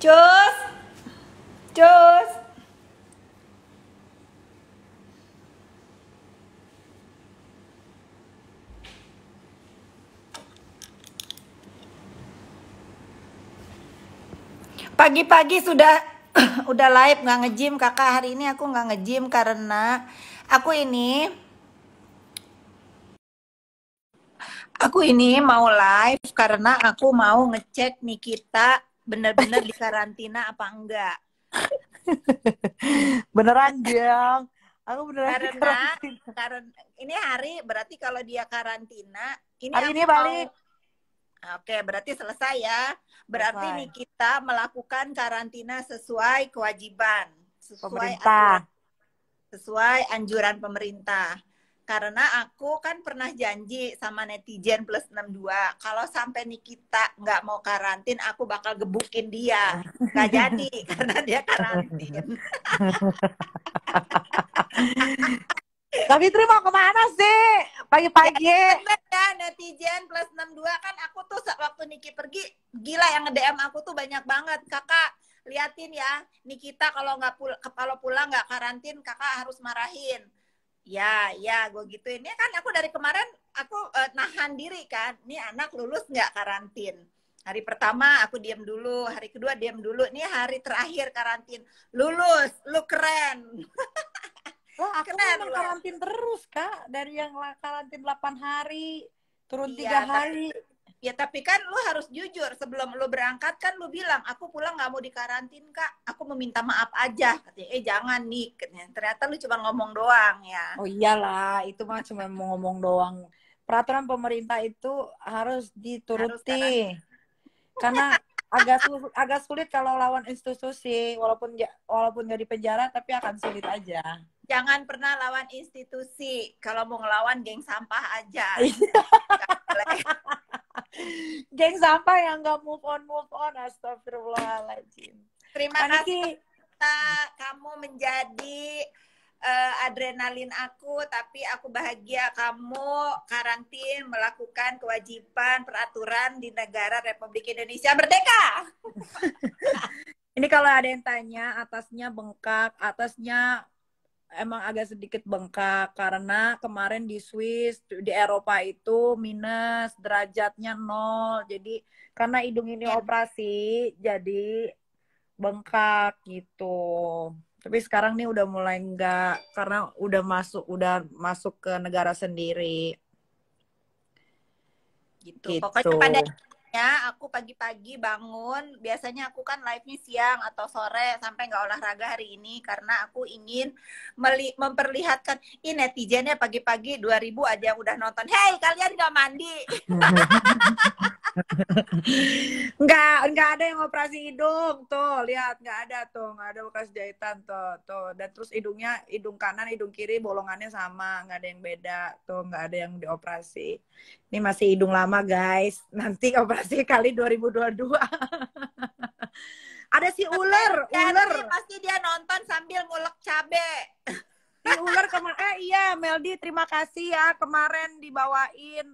Cus, cus. Pagi-pagi sudah udah live nggak nge-gym kakak. Hari ini aku nggak nge-gym karena aku ini mau live karena aku mau ngecek Nikita bener-bener di karantina apa enggak. Beneran, Jang. Aku beneran di Karena karantina. ini hari berarti kalau dia karantina, ini Hari aku ini mau. balik. Oke, berarti selesai ya. Berarti nih Selesai. kita melakukan karantina sesuai kewajiban, sesuai Pemerintah. aturan, sesuai anjuran pemerintah. Karena aku kan pernah janji sama netizen plus 62, kalau sampai Nikita nggak mau karantin, aku bakal gebukin dia. Nggak jadi, karena dia karantin. Tapi Tri mau kemana sih? Ya, Pagi-pagi. bener ya, netizen plus 62 kan aku tuh waktu Niki pergi, gila yang nge-DM aku tuh banyak banget. Kakak, liatin ya, Nikita kalau pulang nggak karantin, kakak harus marahin. Ya, gue gituin. Ini kan aku dari kemarin aku nahan diri kan. Ini anak lulus nggak karantin. Hari pertama aku diam dulu, hari kedua diam dulu. Ini hari terakhir karantin. Lulus, lu keren. Lah, aku Keren memang loh. karantin terus, Kak. Dari yang karantin 8 hari, turun 3 Iya, hari. ya tapi kan lu harus jujur. Sebelum lu berangkat kan lu bilang, aku pulang nggak mau dikarantin kak. Aku meminta maaf aja. Katanya, jangan nih. Ternyata lu cuma ngomong doang ya. Oh iyalah, itu mah cuma mau ngomong doang. Peraturan pemerintah itu harus Harus dituruti. karantin. Karena agak sulit kalau lawan institusi, walaupun nggak di penjara tapi akan sulit aja. Jangan pernah lawan institusi. Kalau mau ngelawan geng sampah aja. Geng sampah yang nggak move on, astagfirullahaladzim. Terima kasih kamu menjadi adrenalin aku, tapi aku bahagia kamu karantin melakukan kewajiban peraturan di negara Republik Indonesia Merdeka. Ini kalau ada yang tanya, atasnya bengkak, atasnya emang agak sedikit bengkak karena kemarin di Swiss, di Eropa itu minus, derajatnya 0. Jadi karena hidung ini operasi, jadi bengkak gitu. Tapi sekarang nih udah mulai enggak karena udah masuk ke negara sendiri. Gitu. Gitu. Pokoknya pada ya, aku pagi-pagi bangun, biasanya aku kan live-nya siang atau sore sampai nggak olahraga hari ini karena aku ingin memperlihatkan, ini netizennya pagi-pagi 2000 aja yang udah nonton. Hey, kalian nggak mandi? Nggak ada yang operasi hidung tuh, lihat nggak ada bekas jahitan tuh, dan terus hidung kanan, hidung kiri bolongannya sama, nggak ada yang beda tuh, nggak ada yang dioperasi. Ini masih hidung lama guys, nanti operasi kali 2022. Ada si ular. Pasti dia nonton sambil ngulek cabe. Si ular iya Meldi, terima kasih ya kemarin dibawain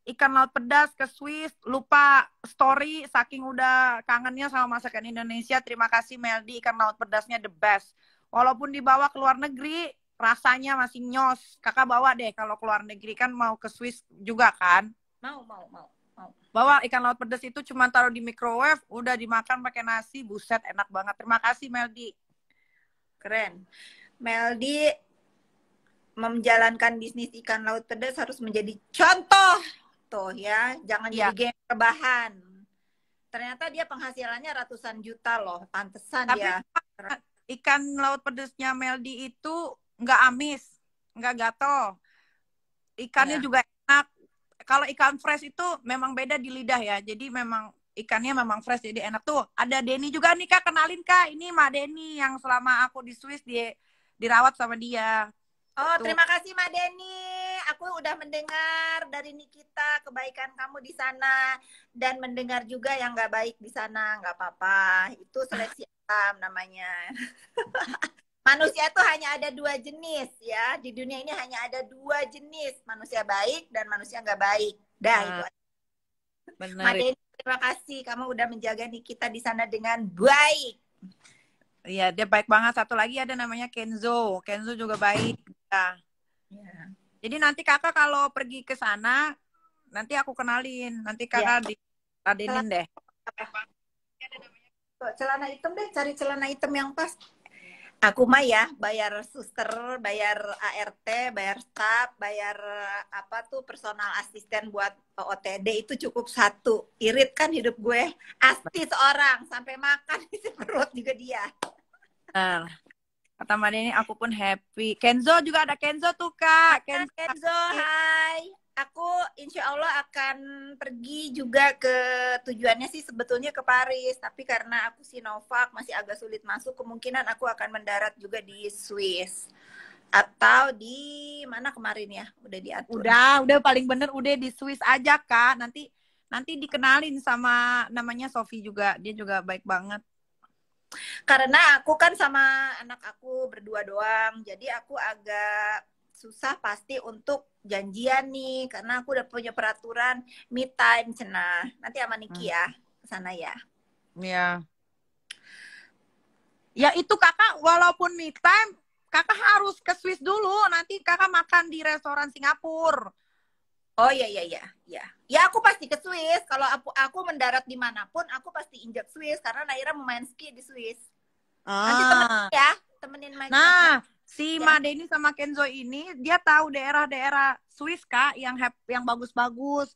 ikan laut pedas ke Swiss, lupa story saking udah kangennya sama masakan Indonesia. Terima kasih Meldi, ikan laut pedasnya the best. Walaupun dibawa ke luar negeri, rasanya masih nyos. Kakak bawa deh kalau ke luar negeri, kan mau ke Swiss juga kan? Mau. Bawa ikan laut pedas itu cuma taruh di microwave, udah dimakan pakai nasi, buset enak banget. Terima kasih Meldi. Keren. Meldi menjalankan bisnis ikan laut pedas harus menjadi contoh tuh ya, jangan jadi geng rebahan. Ternyata dia penghasilannya ratusan juta loh, pantesan. Tapi dia. Ikan laut pedasnya Meldi itu nggak amis, nggak gatel. Ikannya juga enak. Kalau ikan fresh itu memang beda di lidah ya. Jadi memang ikannya memang fresh, jadi enak tuh. Ada Denny juga nih Kak, kenalin Kak. Ini Mak Denny yang selama aku di Swiss dirawat sama dia. Oh, terima kasih Mak Denny. Aku udah mendengar dari Nikita kebaikan kamu di sana dan mendengar juga yang nggak baik di sana. Nggak apa-apa, itu seleksi alam namanya. Manusia itu hanya ada 2 jenis ya. Di dunia ini hanya ada 2 jenis, manusia baik dan manusia nggak baik. Dah itu. Benar. Mak Denny, terima kasih. Kamu udah menjaga Nikita di sana dengan baik. Iya, dia baik banget. Satu lagi ada namanya Kenzo. Kenzo juga baik. Ya. Ya. Jadi nanti kakak kalau pergi ke sana, nanti aku kenalin. Nanti Ya. kakak diladenin deh. Celana hitam deh, cari celana hitam yang pas. Aku mah ya bayar suster, bayar ART, bayar staff, bayar apa tuh personal asisten buat OTD itu cukup satu. Irit kan hidup gue. Asti seorang sampai makan isi perut juga dia. Nah, kata Mbak Deni, aku pun happy. Kenzo juga ada Kenzo tuh kak. Kenzo, hai. Aku insya Allah akan pergi juga ke tujuannya sih sebetulnya ke Paris. Tapi karena aku Sinovac masih agak sulit masuk, kemungkinan aku akan mendarat juga di Swiss. Atau di mana kemarin ya? Udah diatur. Udah paling bener udah di Swiss aja kak. Nanti dikenalin sama namanya Sofi juga. Dia juga baik banget. Karena aku kan sama anak aku berdua doang. Jadi aku agak susah pasti untuk janjian nih. Karena aku udah punya peraturan me time cenah. Nanti sama Niki ya sana ya. Iya. Ya itu kakak walaupun me time, kakak harus ke Swiss dulu. Nanti kakak makan di restoran Singapura. Oh iya. Ya aku pasti ke Swiss. Kalau aku mendarat dimanapun, aku pasti injak Swiss karena Naira mau main ski di Swiss. Nanti temenin main. Nah, si Madeni sama Kenzo ini dia tahu daerah-daerah Swiss kak yang bagus-bagus.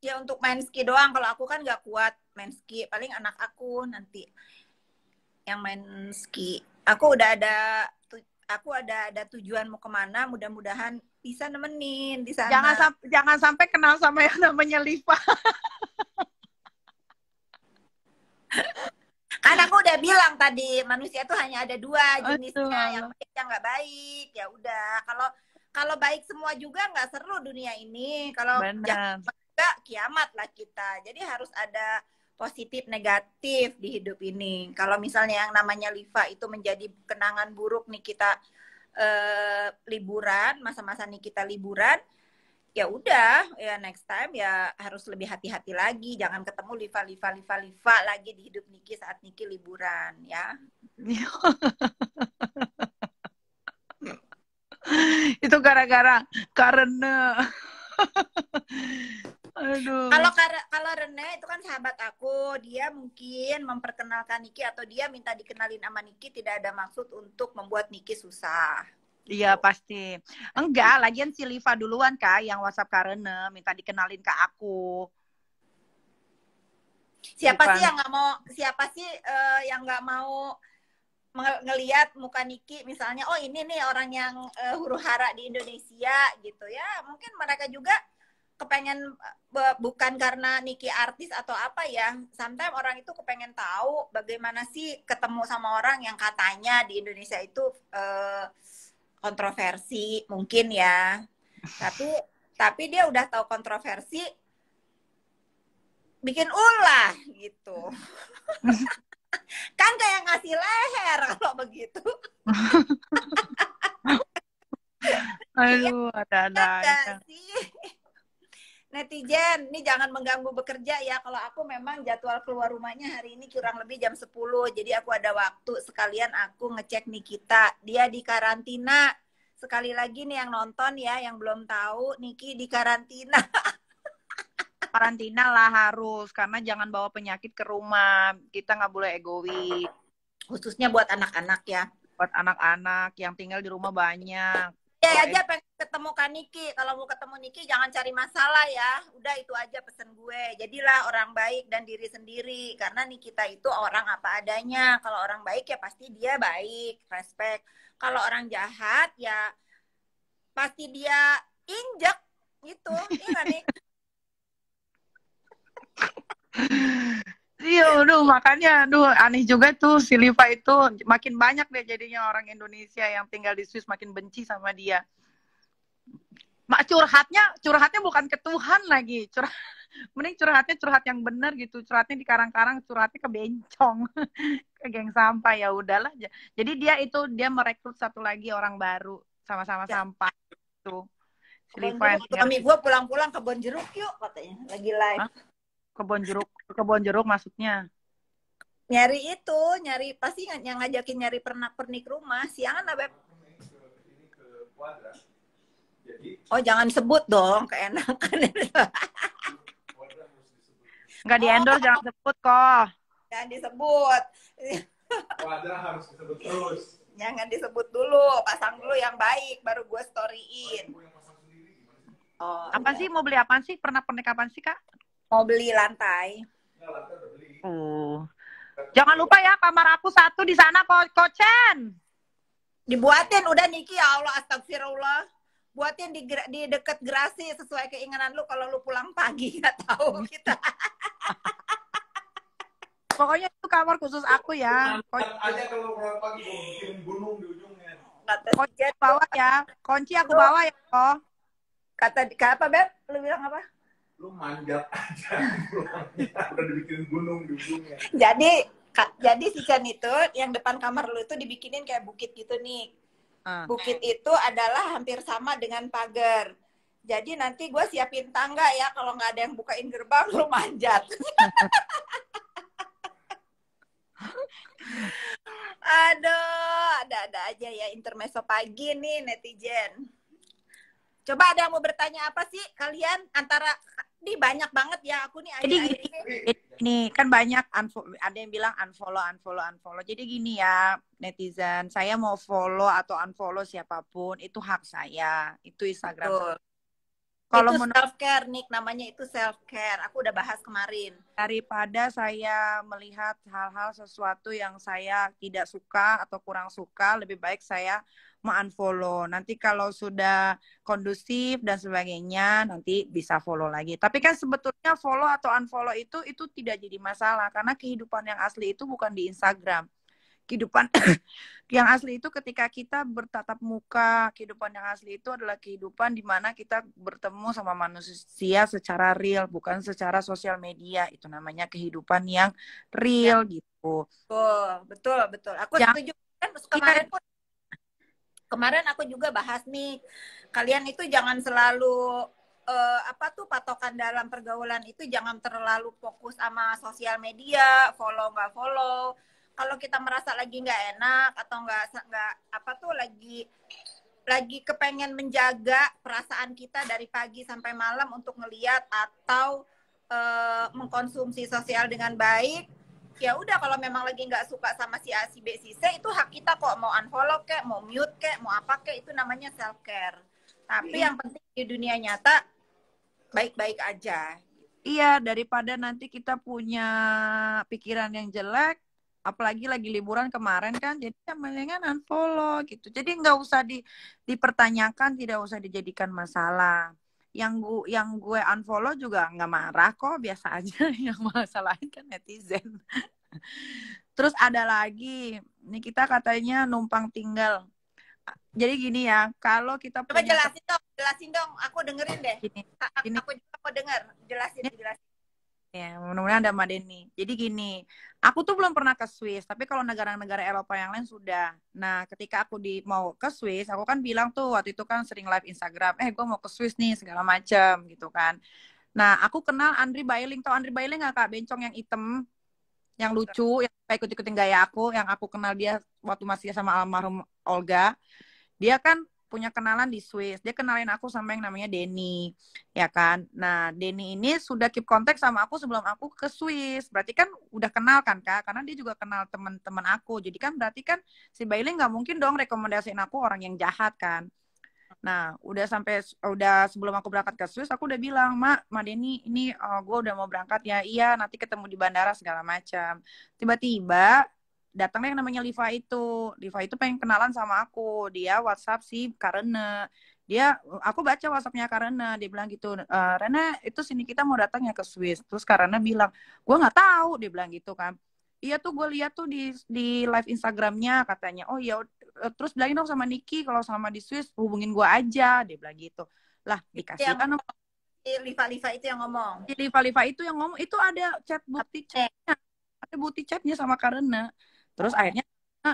Ya untuk main ski doang. Kalau aku kan nggak kuat main ski. Paling anak aku nanti yang main ski. Aku udah ada tujuan mau kemana. Mudah-mudahan bisa nemenin di sana. Jangan sampai kenal sama yang namanya Liva. Kan aku udah bilang tadi manusia tuh hanya ada dua jenisnya, yang baik yang nggak baik. Ya udah, kalau baik semua juga nggak seru dunia ini. Kalau jahat juga kiamat lah kita. Jadi harus ada positif negatif di hidup ini. Kalau misalnya yang namanya Liva itu menjadi kenangan buruk nih kita liburan, masa-masa nih kita liburan, ya udah ya next time ya harus lebih hati-hati lagi, jangan ketemu Liva lagi di hidup Niki saat Niki liburan ya. Itu karena aduh. Kalau Rene itu kan sahabat aku, dia mungkin memperkenalkan Niki atau dia minta dikenalin sama Niki, tidak ada maksud untuk membuat Niki susah. Iya pasti. Enggak, lagian si Liva duluan kak yang WhatsApp karena minta dikenalin ke aku. Siapa sih yang nggak mau ngelihat muka Niki misalnya, oh ini nih orang yang huru hara di Indonesia gitu ya. Mungkin mereka juga kepengen, bukan karena Niki artis atau apa ya. Sometimes orang itu kepengen tahu bagaimana sih ketemu sama orang yang katanya di Indonesia itu kontroversi mungkin ya. Tapi dia udah tahu kontroversi, bikin ulah gitu. Kan kayak ngasih leher kalau begitu. Aduh, ada. Netizen, ini jangan mengganggu bekerja ya. Kalau aku memang jadwal keluar rumahnya hari ini kurang lebih jam 10. Jadi aku ada waktu sekalian aku ngecek Nikita. Dia di karantina. Sekali lagi nih yang nonton ya, yang belum tahu, Niki di karantina. Karantina lah harus, karena jangan bawa penyakit ke rumah. Kita nggak boleh egois. Khususnya buat anak-anak ya. Buat anak-anak yang tinggal di rumah banyak. Ya aja pengen ketemu Kak Niki. Kalau mau ketemu Niki jangan cari masalah ya. Udah itu aja pesen gue. Jadilah orang baik dan diri sendiri. Karena Nikita itu orang apa adanya. Kalau orang baik ya pasti dia baik, respect. Kalau orang jahat ya pasti dia injek gitu. Iya gak nih? Iya, makanya aneh juga tuh si Liva itu makin banyak deh jadinya orang Indonesia yang tinggal di Swiss makin benci sama dia. Curhatnya bukan ke Tuhan lagi. Mending curhat yang benar gitu. Curhatnya di karang-karang, curhatnya ke bencong. Ke geng sampah, ya udahlah. Jadi dia merekrut satu lagi orang baru sama-sama sampah itu. Si Liva Kami gue pulang-pulang ke Kebon Jeruk yuk katanya. Lagi live. Kebon jeruk maksudnya. Nyari pasti yang ngajakin nyari pernak-pernik rumah. Siangan lah, Beb. Oh, jangan sebut dong, keenakan. Nggak di-endorse, jangan sebut kok. Jangan disebut. Wadah harus disebut terus. Jangan disebut dulu, pasang dulu yang baik, baru gue storyin. Oh, Apa sih, mau beli apaan sih? Pernak-pernik apaan sih, Kak? mau beli lantai. Jangan lupa ya, kamar aku 1 di sana, Kochen. Dibuatin udah Niki, ya Allah, astagfirullah. Buatin di deket Grasi sesuai keinginan lu kalau lu pulang pagi, nggak tahu kita. Pokoknya itu kamar khusus aku ya. Aja kalau pulang pagi gue bikin gunung di ujungnya. Kunci bawa ya. Kunci aku bawa ya, kok. Kata apa, Beb? Lu bilang apa? Lu manjat aja pulangnya, udah dibikin gunung di ujungnya. Jadi si Chan itu yang depan kamar lu itu dibikinin kayak bukit gitu nih. Bukit itu adalah hampir sama dengan pagar. Jadi nanti gue siapin tangga ya, kalau nggak ada yang bukain gerbang lu manjat. Aduh, ada aja ya intermezzo pagi nih netizen. Coba ada yang mau bertanya apa sih kalian? Antara ini banyak banget ya aku nih. Jadi gini, kan banyak ada yang bilang unfollow. Jadi gini ya netizen, saya mau follow atau unfollow siapapun itu hak saya, itu Instagram. Betul. Kalau itu self care, Nick, namanya itu self care. Aku udah bahas kemarin. Daripada saya melihat hal-hal sesuatu yang saya tidak suka atau kurang suka, lebih baik saya unfollow. Nanti kalau sudah kondusif dan sebagainya, nanti bisa follow lagi. Tapi kan sebetulnya follow atau unfollow itu tidak jadi masalah, karena kehidupan yang asli itu bukan di Instagram. Kehidupan yang asli itu ketika kita bertatap muka, kehidupan yang asli itu adalah kehidupan di mana kita bertemu sama manusia secara real, bukan secara sosial media. Itu namanya kehidupan yang real ya. Gitu. Betul. Aku setuju. Kemarin aku juga bahas nih, kalian itu jangan selalu patokan dalam pergaulan itu jangan terlalu fokus sama sosial media, follow nggak follow. Kalau kita merasa lagi nggak enak atau lagi kepengen menjaga perasaan kita dari pagi sampai malam untuk ngeliat atau mengkonsumsi sosial dengan baik, ya udah, kalau memang lagi nggak suka sama si A, si B, si C, itu hak kita kok, mau unfollow kek, mau mute kek, mau apa kek, itu namanya self care. Tapi yang penting di dunia nyata baik-baik aja. Iya, daripada nanti kita punya pikiran yang jelek, apalagi lagi liburan kemarin kan, jadi mendingan unfollow gitu. Jadi nggak usah dipertanyakan, tidak usah dijadikan masalah. Yang gue unfollow juga nggak marah kok, biasa aja. Yang masalahin kan netizen. Terus ada lagi, nih kita katanya numpang tinggal. Jadi gini ya, kalau kita coba jelasin dong, aku dengerin deh. Gini. Aku juga mau denger, jelasin. Ya, mudah-mudahan ada Mbak Deni. Jadi gini, aku tuh belum pernah ke Swiss, tapi kalau negara-negara Eropa yang lain sudah. Nah, ketika aku mau ke Swiss, aku kan bilang tuh waktu itu kan sering live Instagram, gue mau ke Swiss nih segala macam gitu kan. Nah, aku kenal Andri Bailing. Tau Andri Bailing nggak, Kak? Bencong yang hitam, yang lucu, yang ikut-ikutin gaya aku, yang aku kenal dia waktu masih sama almarhum Olga. Dia kan punya kenalan di Swiss. Dia kenalin aku sama yang namanya Denny, ya kan. Nah, Denny ini sudah keep kontak sama aku sebelum aku ke Swiss. Berarti kan udah kenal kan, Kak? Karena dia juga kenal teman-teman aku. Jadi kan berarti kan si Bailing nggak mungkin dong rekomendasiin aku orang yang jahat kan. Nah, udah sebelum aku berangkat ke Swiss, aku udah bilang, Mak Denny, ini gue udah mau berangkat ya. Iya, nanti ketemu di bandara segala macam. Tiba-tiba datangnya yang namanya Liva itu pengen kenalan sama aku. Dia WhatsApp si Karena. Aku baca WhatsAppnya Karena. Dia bilang gitu, Rena, itu sini kita mau datang ya ke Swiss. Terus Karena bilang, gue nggak tahu. Dia bilang gitu kan. Iya tuh gue lihat tuh di live Instagramnya katanya. Oh ya, terus bilangin dong sama Niki kalau sama di Swiss hubungin gue aja. Dia bilang gitu. Lah dikasih kan. Liva itu yang ngomong. Liva itu yang ngomong. Itu ada chat bukti chatnya. Ada bukti chatnya sama Karena. Terus akhirnya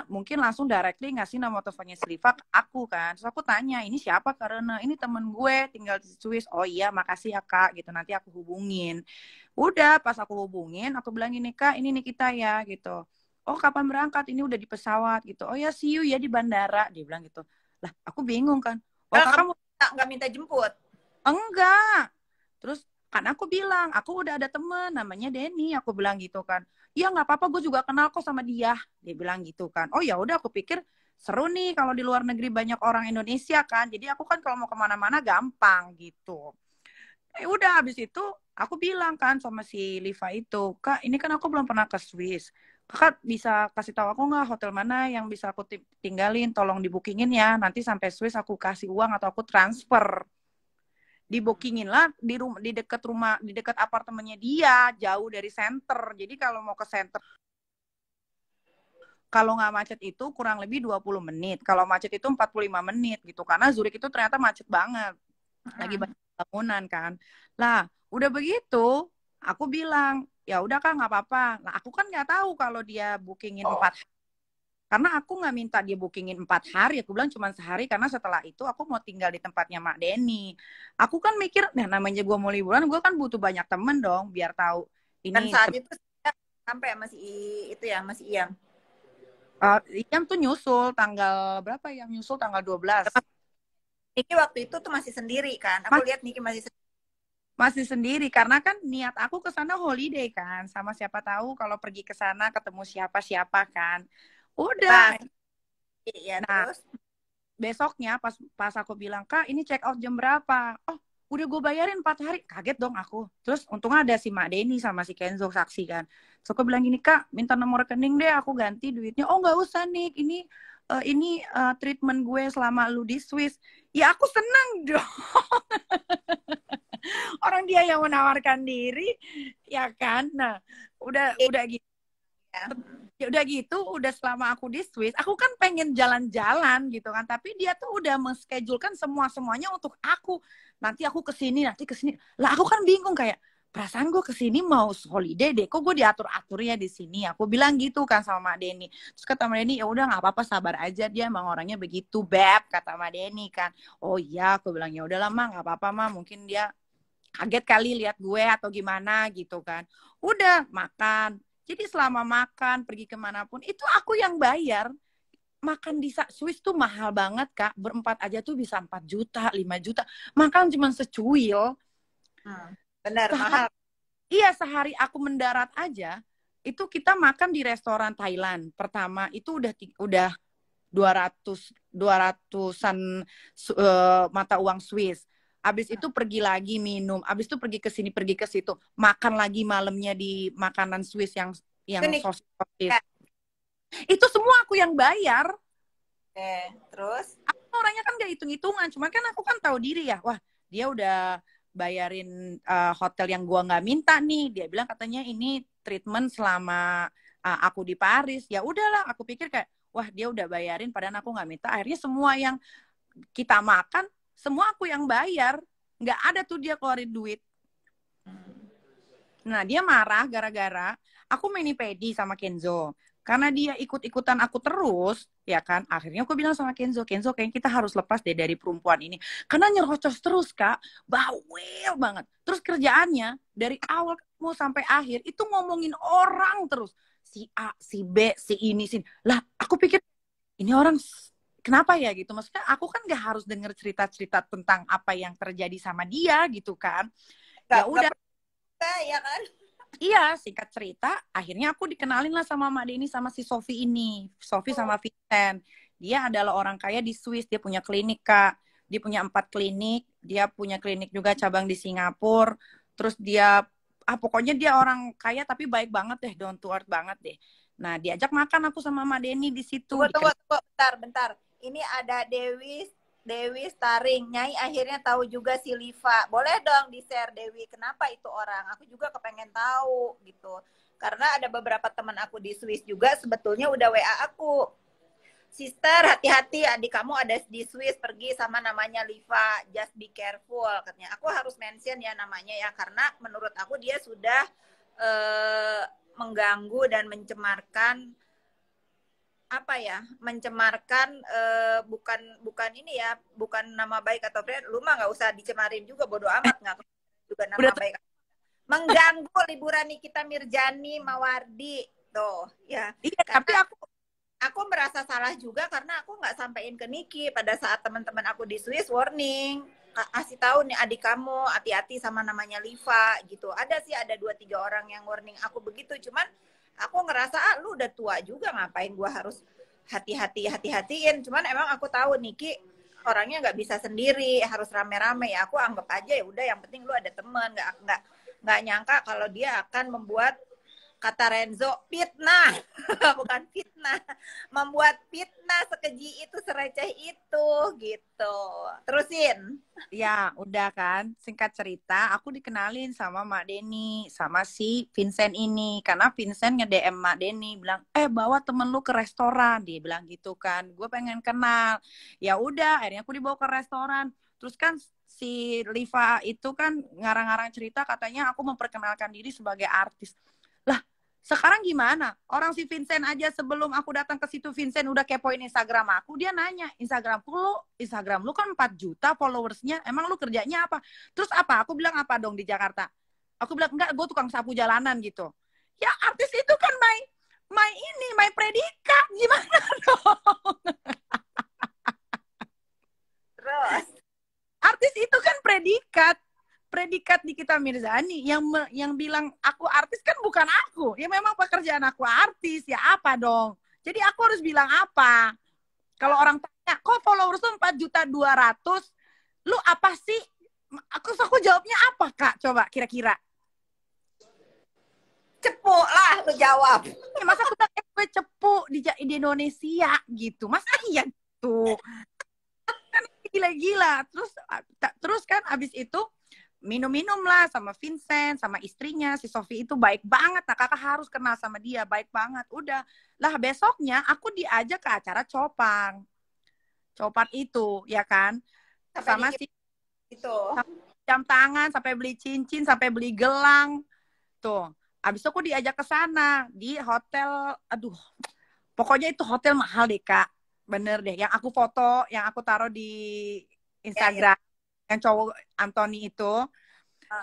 mungkin langsung directly ngasih nomor teleponnya si Liva ke aku kan. Terus aku tanya, ini siapa? Karena ini temen gue tinggal di Swiss. Oh iya, makasih ya Kak gitu. Nanti aku hubungin. Udah pas aku hubungin, aku bilang gini, Kak, ini Nikita ya gitu. Oh kapan berangkat? Ini udah di pesawat gitu. Oh ya see you ya di bandara. Dia bilang gitu. Lah aku bingung kan. Oh kakak Kamu mau nggak minta jemput? enggak. Terus kan aku bilang, aku udah ada temen namanya Denny. Aku bilang gitu kan. Iya nggak apa-apa, gue juga kenal kok sama dia. Dia bilang gitu kan. Oh ya udah, aku pikir seru nih kalau di luar negeri banyak orang Indonesia kan. Jadi aku kan kalau mau kemana-mana gampang gitu. Udah habis itu aku bilang kan sama si Liva itu, Kak ini kan aku belum pernah ke Swiss. Kakak bisa kasih tahu aku nggak hotel mana yang bisa aku tinggalin, tolong dibookingin ya. Nanti sampai Swiss aku kasih uang atau aku transfer. Dibookingin lah di dekat rumah, di dekat apartemennya dia, jauh dari center. Jadi kalau mau ke center, kalau nggak macet itu kurang lebih 20 menit. Kalau macet itu 45 menit gitu. Karena Zurich itu ternyata macet banget. Lagi banyak bangunan kan. Lah, udah begitu, aku bilang, ya udah Kak, nggak apa-apa. Nah, aku kan nggak tahu kalau dia bookingin 4 hari. Karena aku nggak minta dia bookingin 4 hari, aku bilang cuma sehari karena setelah itu aku mau tinggal di tempatnya Mak Denny. Aku kan mikir, nah namanya gue mau liburan, gue kan butuh banyak temen dong, biar tahu Dan ini. saat itu sampai masih itu ya, masih Iyam. Yang tuh nyusul tanggal berapa yang nyusul tanggal 12. Niki waktu itu tuh masih sendiri kan? Aku lihat Niki masih sendiri. Masih sendiri karena kan niat aku ke sana holiday kan, sama siapa tahu kalau pergi ke sana ketemu siapa-siapa kan. Udah. Nah, ya Nah, terus. besoknya pas aku bilang, Kak, ini check out jam berapa? Oh, udah gue bayarin 4 hari. Kaget dong aku. Terus untungnya ada si Mak Denny sama si Kenzo saksi kan. So aku bilang gini, Kak, minta nomor rekening deh, aku ganti duitnya. Oh, nggak usah nih, ini treatment gue selama lu di Swiss. Ya aku senang dong. Orang dia yang menawarkan diri, ya kan? Nah, udah gitu. Ya udah gitu, udah selama aku di Swiss, aku kan pengen jalan-jalan gitu kan, tapi dia tuh udah menschedule-kan semuanya untuk aku. Nanti aku kesini, nanti kesini. Lah aku kan bingung kayak, perasaan gue kesini mau holiday deh, kok gue diatur-atur ya di sini. Aku bilang gitu kan sama Mak Denny. Terus kata Mak Denny, ya udah nggak apa-apa, sabar aja, dia emang orangnya begitu, Beb, kata Mak Denny kan. Oh iya, aku bilang ya udahlah Mak, nggak apa-apa Mak, mungkin dia kaget kali lihat gue atau gimana gitu kan. Udah makan. Jadi selama makan, pergi kemanapun, itu aku yang bayar. Makan di Swiss tuh mahal banget, Kak. Berempat aja tuh bisa 4 juta, 5 juta. Makan cuma secuil. Benar, Sehari, mahal. iya, sehari aku mendarat aja, itu kita makan di restoran Thailand. Pertama, itu udah 200-an mata uang Swiss. Abis itu pergi lagi minum, abis itu pergi ke sini, pergi ke situ, makan lagi malamnya di makanan Swiss yang Itu sosis. ya. Itu semua aku yang bayar. Oke, terus? Aku orangnya kan gak hitung-hitungan, cuma kan aku kan tahu diri ya. Wah, dia udah bayarin hotel yang gua nggak minta nih. Dia bilang katanya ini treatment selama aku di Paris. Ya udahlah, aku pikir kayak wah dia udah bayarin padahal aku nggak minta. Akhirnya semua yang kita makan, semua aku yang bayar. Nggak ada tuh dia keluarin duit. Nah, dia marah gara-gara aku mani-pedi sama Kenzo. Karena dia ikut-ikutan aku terus, ya kan? Akhirnya aku bilang sama Kenzo, Kenzo kayaknya kita harus lepas deh dari perempuan ini. Karena nyerocos terus, Kak. Bawel banget. Terus kerjaannya, dari awal mau sampai akhir, itu ngomongin orang terus. Si A, si B, si ini, si... Lah, aku pikir, ini orang kenapa ya gitu? Maksudnya aku kan gak harus denger cerita-cerita tentang apa yang terjadi sama dia gitu kan. Ya udah. Ya kan? Iya, singkat cerita, akhirnya aku dikenalin lah sama Mak Denny sama si Sofi ini. Sofi sama Vincent. Dia adalah orang kaya di Swiss, dia punya klinik, Kak. Dia punya 4 klinik, dia punya klinik juga cabang di Singapura. Terus dia, pokoknya dia orang kaya tapi baik banget deh, down to earth banget deh. Nah, diajak makan aku sama Mak Denny di situ. Tunggu, bentar. Ini ada Dewi Staring. Nyai akhirnya tahu juga si Liva. Boleh dong di-share Dewi, kenapa itu orang? Aku juga kepengen tahu gitu. Karena ada beberapa teman aku di Swiss juga sebetulnya udah WA aku. Sister, hati-hati adik kamu ada di Swiss pergi sama namanya Liva. Just be careful katanya. Aku harus mention ya namanya ya karena menurut aku dia sudah mengganggu dan mencemarkan apa ya, mencemarkan bukan ini ya, bukan nama baik atau brand. Lu mah nggak usah dicemarin juga, bodo amat, nggak juga nama Udah baik. Mengganggu liburan Nikita Mirjani Mawardi tuh ya. iya, tapi Karena aku merasa salah juga karena aku nggak sampaikan ke Niki pada saat teman-teman aku di Swiss, warning, kasih tahu nih adik kamu hati-hati sama namanya Liva gitu. Ada sih, ada 2-3 orang yang warning aku begitu, cuman aku ngerasa lu udah tua juga, ngapain gua harus hati-hatiin. Cuman emang aku tahu Niki orangnya nggak bisa sendiri, harus rame-rame ya. Aku anggap aja ya udah, yang penting lu ada teman. Nggak nyangka kalau dia akan membuat, kata Renzo, fitnah. Bukan fitnah, membuat fitnah sekeji itu, sereceh itu gitu. Terusin. ya udah kan, singkat cerita aku dikenalin sama Mak Denny sama si Vincent ini, karena Vincent nge-DM Mak Denny bilang bawa temen lu ke restoran, dia bilang gitu kan. Gue pengen kenal, ya udah akhirnya aku dibawa ke restoran. Terus kan si Liva itu kan ngarang-ngarang cerita katanya aku memperkenalkan diri sebagai artis. Lah, sekarang gimana? Orang si Vincent aja sebelum aku datang ke situ, Vincent udah kepoin Instagram aku. Dia nanya, Instagram lu kan 4 juta followersnya. Emang lu kerjanya apa? Terus apa? Aku bilang apa dong di Jakarta? Aku bilang, enggak, gue tukang sapu jalanan gitu. Ya artis itu kan my predikat. Gimana dong? Terus. Artis itu kan predikat Nikita Mirzani yang bilang aku artis kan bukan aku. Ya memang pekerjaan aku artis, ya apa dong? Jadi aku harus bilang apa? Kalau orang tanya, kok followers tuh 4.200.000, lu apa sih? Aku jawabnya apa, Kak? Coba kira-kira. Cepu lah lu jawab. Ya, masa aku bilang gue cepu di Indonesia gitu. Masa iya gitu? Kan gila-gila. Terus kan abis itu minum-minum lah sama Vincent, sama istrinya, si Sophie itu baik banget. Nah, kakak harus kenal sama dia, baik banget. Udah. Lah besoknya aku diajak ke acara Copang itu, ya kan? Sama si itu. jam tangan, sampai beli cincin, sampai beli gelang. Tuh. Abis itu aku diajak ke sana di hotel, aduh. Pokoknya itu hotel mahal deh, Kak. Bener deh. Yang aku foto, yang aku taruh di Instagram, yang cowok Anthony itu.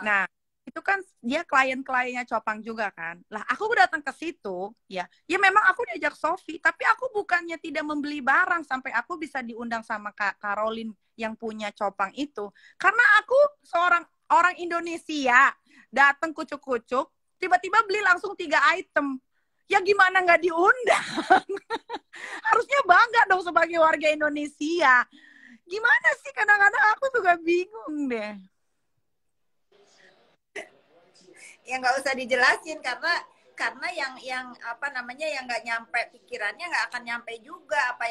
Nah, itu kan dia klien-kliennya Copang juga kan. Lah, aku datang ke situ, ya memang aku diajak Sophie, tapi aku bukannya tidak membeli barang sampai aku bisa diundang sama Kak Caroline yang punya Copang itu. Karena aku seorang orang Indonesia, datang kucuk-kucuk, tiba-tiba beli langsung 3 item. Ya gimana nggak diundang? Harusnya bangga dong sebagai warga Indonesia. Gimana sih, kadang-kadang aku juga bingung deh. Ya nggak usah dijelasin, karena yang apa namanya, yang nggak nyampe pikirannya nggak akan nyampe juga apa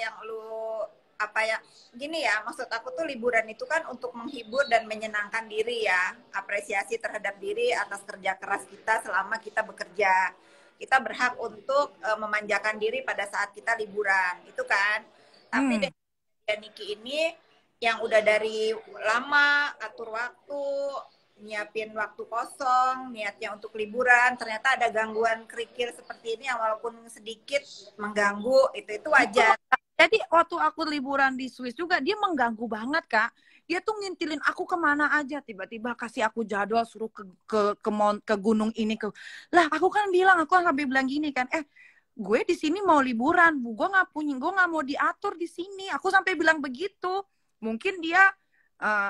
yang gini ya, maksud aku tuh liburan itu kan untuk menghibur dan menyenangkan diri ya, apresiasi terhadap diri atas kerja keras kita selama kita bekerja. Kita berhak untuk memanjakan diri pada saat kita liburan itu kan. Tapi dengan Niki ini yang udah dari lama atur waktu, nyiapin waktu kosong, niatnya untuk liburan, ternyata ada gangguan kerikil seperti ini yang walaupun sedikit mengganggu, itu wajar. Jadi waktu aku liburan di Swiss juga, dia mengganggu banget, Kak. Dia tuh ngintilin aku kemana aja, tiba-tiba kasih aku jadwal suruh ke gunung ini ke. Lah, aku kan bilang, aku sampai bilang gini kan, gue di sini mau liburan, gue nggak mau diatur di sini. Aku sampai bilang begitu. Mungkin dia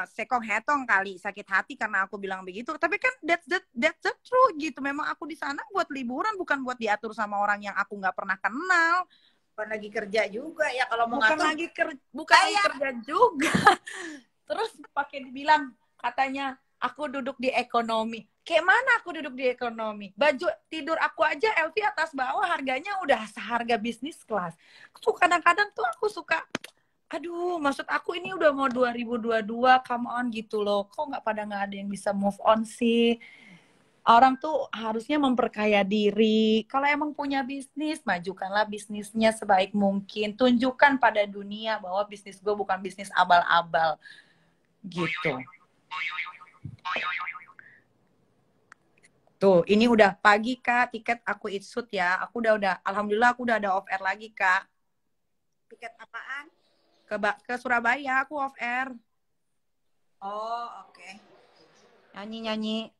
sekong hetong kali, sakit hati karena aku bilang begitu. Tapi kan that's the truth gitu. Memang aku di sana buat liburan, bukan buat diatur sama orang yang aku nggak pernah kenal. Bukan lagi kerja juga ya, kalau mau bukan ngatur. lagi kerja juga. Terus pakai dibilang katanya aku duduk di ekonomi. Kayak mana aku duduk di ekonomi? Baju tidur aku aja LV atas bawah harganya udah seharga bisnis kelas. Tuh kadang-kadang tuh aku suka, aduh, maksud aku ini udah mau 2022, come on gitu loh. Kok nggak ada yang bisa move on sih? Orang tuh harusnya memperkaya diri. Kalau emang punya bisnis, majukanlah bisnisnya sebaik mungkin. Tunjukkan pada dunia bahwa bisnis gue bukan bisnis abal-abal. Gitu. Tuh, ini udah pagi, Kak. Tiket aku itsut ya. Alhamdulillah aku udah ada off air lagi, Kak. Piket apaan? Ke Surabaya, aku off air. Oh, oke. Nyanyi.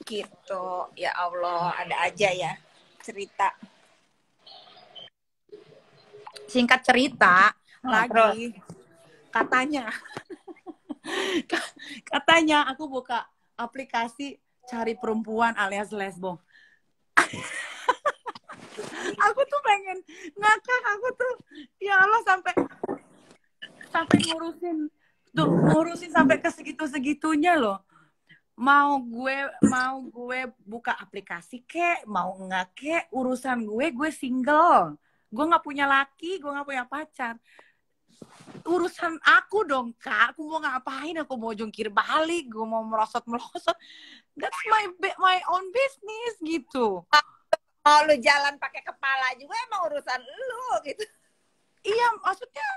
Gitu. Ya Allah, ada aja ya cerita. Singkat cerita, Terus. lagi katanya aku buka aplikasi cari perempuan alias lesbo. Aku tuh pengen ngakak, aku tuh ya Allah sampai ngurusin sampai ke segitunya loh. Mau gue buka aplikasi kek, mau enggak kek, urusan gue single. Gue nggak punya laki, gue nggak punya pacar. Urusan aku dong, Kak. Aku mau ngapain? Aku mau jungkir balik, gue mau merosot. That's my own business gitu. Mau lu jalan pakai kepala juga emang urusan lu gitu. Iya, maksudnya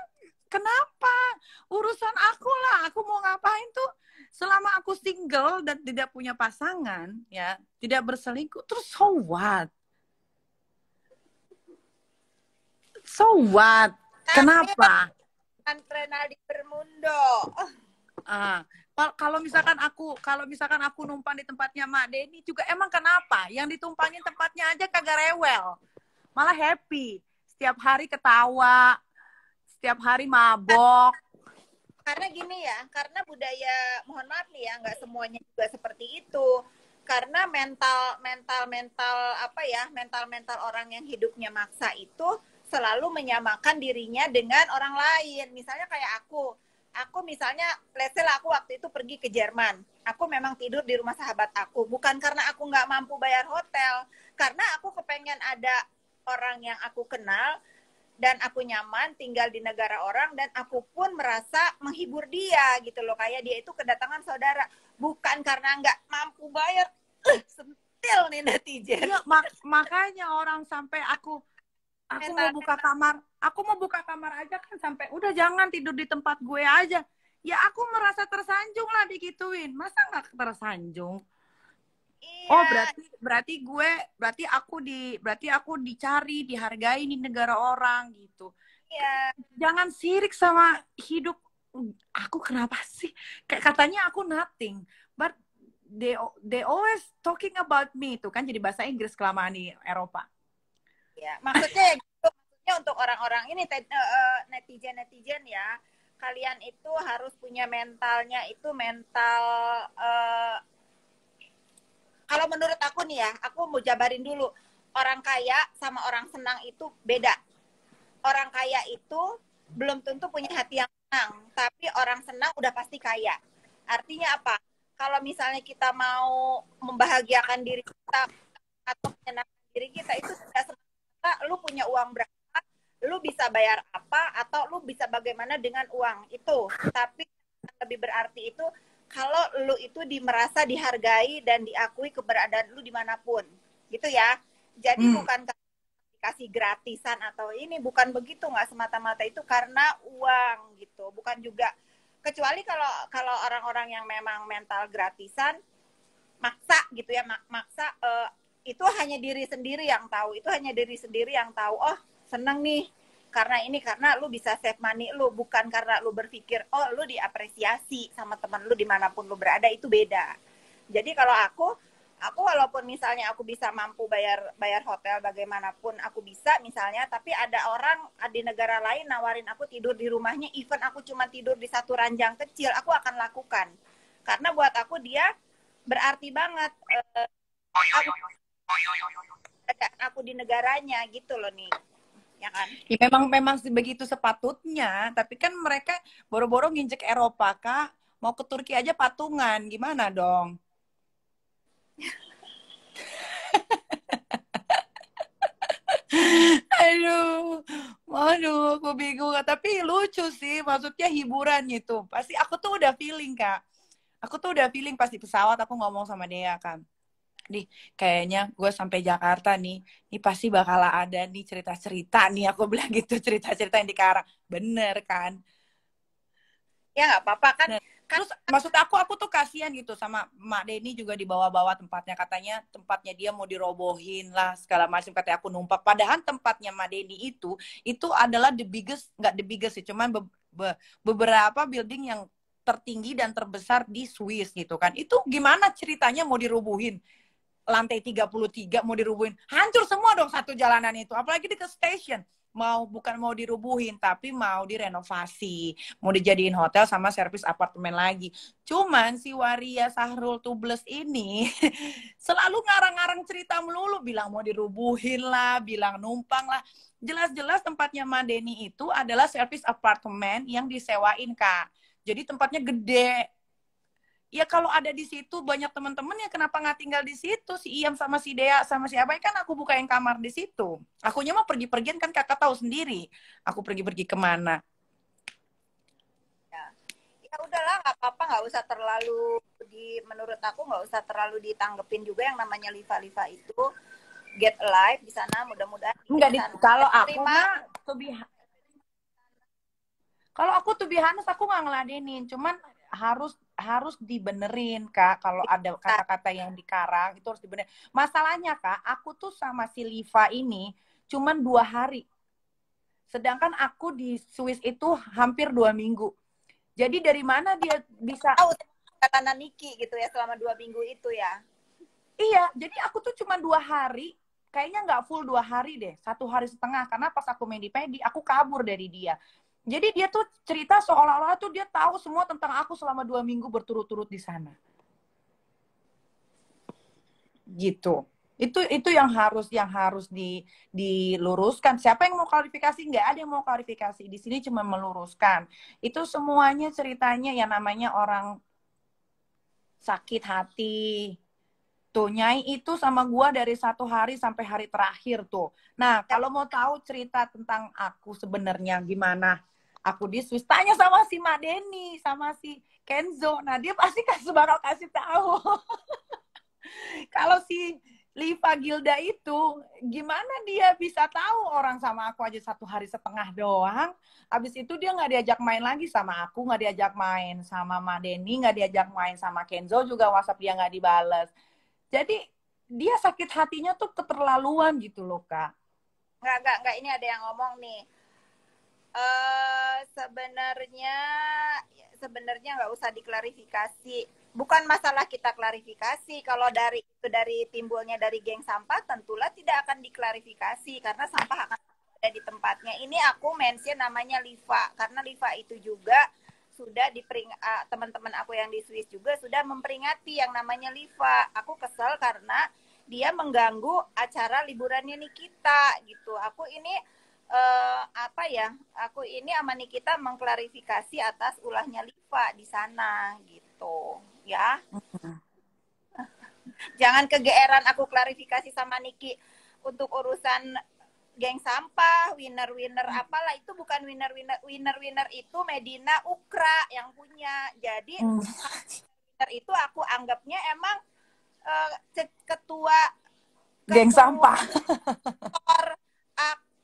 kenapa? Urusan aku lah. Aku mau ngapain tuh? Selama aku single dan tidak punya pasangan, ya, tidak berselingkuh, terus so what? So what? Kenapa? Renaldi Bermundo. Kalau misalkan aku numpang di tempatnya Mak Denny juga, emang kenapa? Yang ditumpangin tempatnya aja kagak rewel, malah happy. Setiap hari ketawa, setiap hari mabok. Karena gini ya, karena budaya, mohon maaf nih ya, nggak semuanya juga seperti itu. Karena mental orang yang hidupnya maksa itu selalu menyamakan dirinya dengan orang lain. Misalnya kayak aku misalnya, let's say lah, aku waktu itu pergi ke Jerman. Aku memang tidur di rumah sahabat aku. Bukan karena aku nggak mampu bayar hotel. Karena aku kepengen ada orang yang aku kenal, dan aku nyaman tinggal di negara orang, dan aku pun merasa menghibur dia gitu loh. Kayak dia itu kedatangan saudara. Bukan karena nggak mampu bayar. Sentil nih netizen. Ya, makanya orang sampai aku mau buka kamar aja kan, sampai udah jangan tidur di tempat gue aja. Ya aku merasa tersanjung lah digituin. Masa nggak tersanjung? Iya. Oh berarti aku dicari, dihargai di negara orang gitu. Iya. Jangan sirik sama hidup aku. Kenapa sih? Kayak katanya aku nothing, but they always talking about me, itu kan jadi bahasa Inggris kelamaan di Eropa. Ya, maksudnya untuk orang-orang ini netizen ya, kalian itu harus punya mentalnya itu mental kalau menurut aku nih ya, aku mau jabarin dulu. Orang kaya sama orang senang itu beda. Orang kaya itu belum tentu punya hati yang senang, tapi orang senang udah pasti kaya. Artinya apa? Kalau misalnya kita mau membahagiakan diri kita atau menyenangkan diri kita, itu tidak semata lu punya uang berapa, lu bisa bayar apa, atau lu bisa bagaimana dengan uang itu. Tapi yang lebih berarti itu kalau lu itu merasa dihargai dan diakui keberadaan lu dimanapun, gitu ya. Jadi bukan kasih gratisan atau ini, bukan begitu, nggak semata-mata itu karena uang gitu. Bukan juga, kecuali kalau orang-orang yang memang mental gratisan, maksa gitu ya, maksa itu hanya diri sendiri yang tahu. Itu hanya diri sendiri yang tahu. Oh seneng nih karena lu bisa save money lu, bukan karena lu berpikir oh lu diapresiasi sama teman lu dimanapun lu berada. Itu beda. Jadi kalau aku walaupun misalnya aku bisa mampu bayar hotel bagaimanapun aku bisa misalnya, tapi ada orang di negara lain nawarin aku tidur di rumahnya, even aku cuma tidur di satu ranjang kecil, aku akan lakukan karena buat aku dia berarti banget. Aku di negaranya gitu loh nih. Ya kan? Ya, memang begitu sepatutnya, tapi kan mereka boro-boro nginjek Eropa, Kak. Mau ke Turki aja patungan, gimana dong? Aduh, aku bingung. Tapi lucu sih, maksudnya hiburan gitu. Pasti aku tuh udah feeling, Kak. Aku tuh udah feeling pas di pesawat aku ngomong sama dia kan. Nih, kayaknya gue sampai Jakarta nih pasti bakal ada nih cerita-cerita nih, aku bilang gitu, cerita-cerita yang dikarang. Bener kan? Ya nggak apa-apa kan. Bener. Terus maksud aku tuh kasihan gitu sama Mak Denny juga dibawa-bawa tempatnya, katanya tempatnya dia mau dirobohin lah segala macam, katanya aku numpak. Padahal tempatnya Mak Denny itu adalah nggak the biggest sih, cuman beberapa building yang tertinggi dan terbesar di Swiss gitu kan. Itu gimana ceritanya mau dirubuhin? Lantai 33 mau dirubuhin, hancur semua dong satu jalanan itu, apalagi di ke station. Bukan mau dirubuhin, tapi mau direnovasi, mau dijadiin hotel sama servis apartemen lagi. Cuman si Waria Sahrul Tubles ini selalu ngarang-ngarang cerita melulu, bilang mau dirubuhin lah, bilang numpang lah. Jelas-jelas tempatnya Madeni itu adalah servis apartemen yang disewain, Kak. Jadi tempatnya gede. Ya kalau ada di situ banyak teman-teman ya, kenapa nggak tinggal di situ? Si Iyam sama si Dea sama si Abai kan aku bukain kamar di situ. Akunya mah pergi-pergian kan, kakak tahu sendiri. Aku pergi-pergi kemana. Ya udahlah, nggak apa-apa, nggak usah terlalu menurut aku nggak usah terlalu ditanggepin juga yang namanya Liva itu. Get alive di sana, mudah-mudahan. Enggak, kalau aku mah kalau aku tuh biasa aku nggak ngeladenin, cuman harus dibenerin, Kak. Kalau ada kata-kata yang dikarang itu harus dibenerin. Masalahnya, Kak, aku tuh sama si Liva ini cuman 2 hari. Sedangkan aku di Swiss itu hampir 2 minggu. Jadi dari mana dia bisa tahu kata Niki gitu ya selama 2 minggu itu ya? Iya, jadi aku tuh cuma 2 hari. Kayaknya nggak full 2 hari deh. 1 hari setengah. Karena pas aku medi-pedi, aku kabur dari dia. Jadi dia tuh cerita seolah-olah tuh dia tahu semua tentang aku selama 2 minggu berturut-turut di sana. Gitu. Itu yang harus diluruskan. Siapa yang mau klarifikasi? Nggak ada yang mau klarifikasi. Di sini cuma meluruskan. Itu semuanya ceritanya yang namanya orang sakit hati. Tuh, Nyai itu sama gua dari 1 hari sampai hari terakhir tuh. Nah, kalau mau tahu cerita tentang aku sebenarnya gimana aku di Swiss, tanya sama si Mak Denny, sama si Kenzo. Nah, dia pasti bakal kasih tahu. Kalau si Liva Gilda itu, gimana dia bisa tahu orang sama aku aja 1 hari setengah doang. Habis itu dia nggak diajak main lagi sama aku, nggak diajak main sama Mak Denny, nggak diajak main sama Kenzo juga, WhatsApp dia nggak dibales. Jadi dia sakit hatinya tuh keterlaluan gitu loh, Kak. Nggak. Ini ada yang ngomong nih. Sebenarnya nggak usah diklarifikasi. Bukan masalah kita klarifikasi. Kalau dari timbulnya dari geng sampah, tentulah tidak akan diklarifikasi karena sampah akan ada di tempatnya. Ini aku mention namanya Liva karena Liva itu juga sudah teman-teman aku yang di Swiss juga sudah memperingati yang namanya Liva. Aku kesel karena dia mengganggu acara liburannya Nikita gitu. Aku ini Aku ini sama Nikita mengklarifikasi atas ulahnya Liva di sana gitu, ya. Jangan kegeeran aku klarifikasi sama Niki untuk urusan geng sampah, winner apalah, itu bukan winner itu Medina Ukra yang punya. Jadi winner itu aku anggapnya emang ketua geng sampah.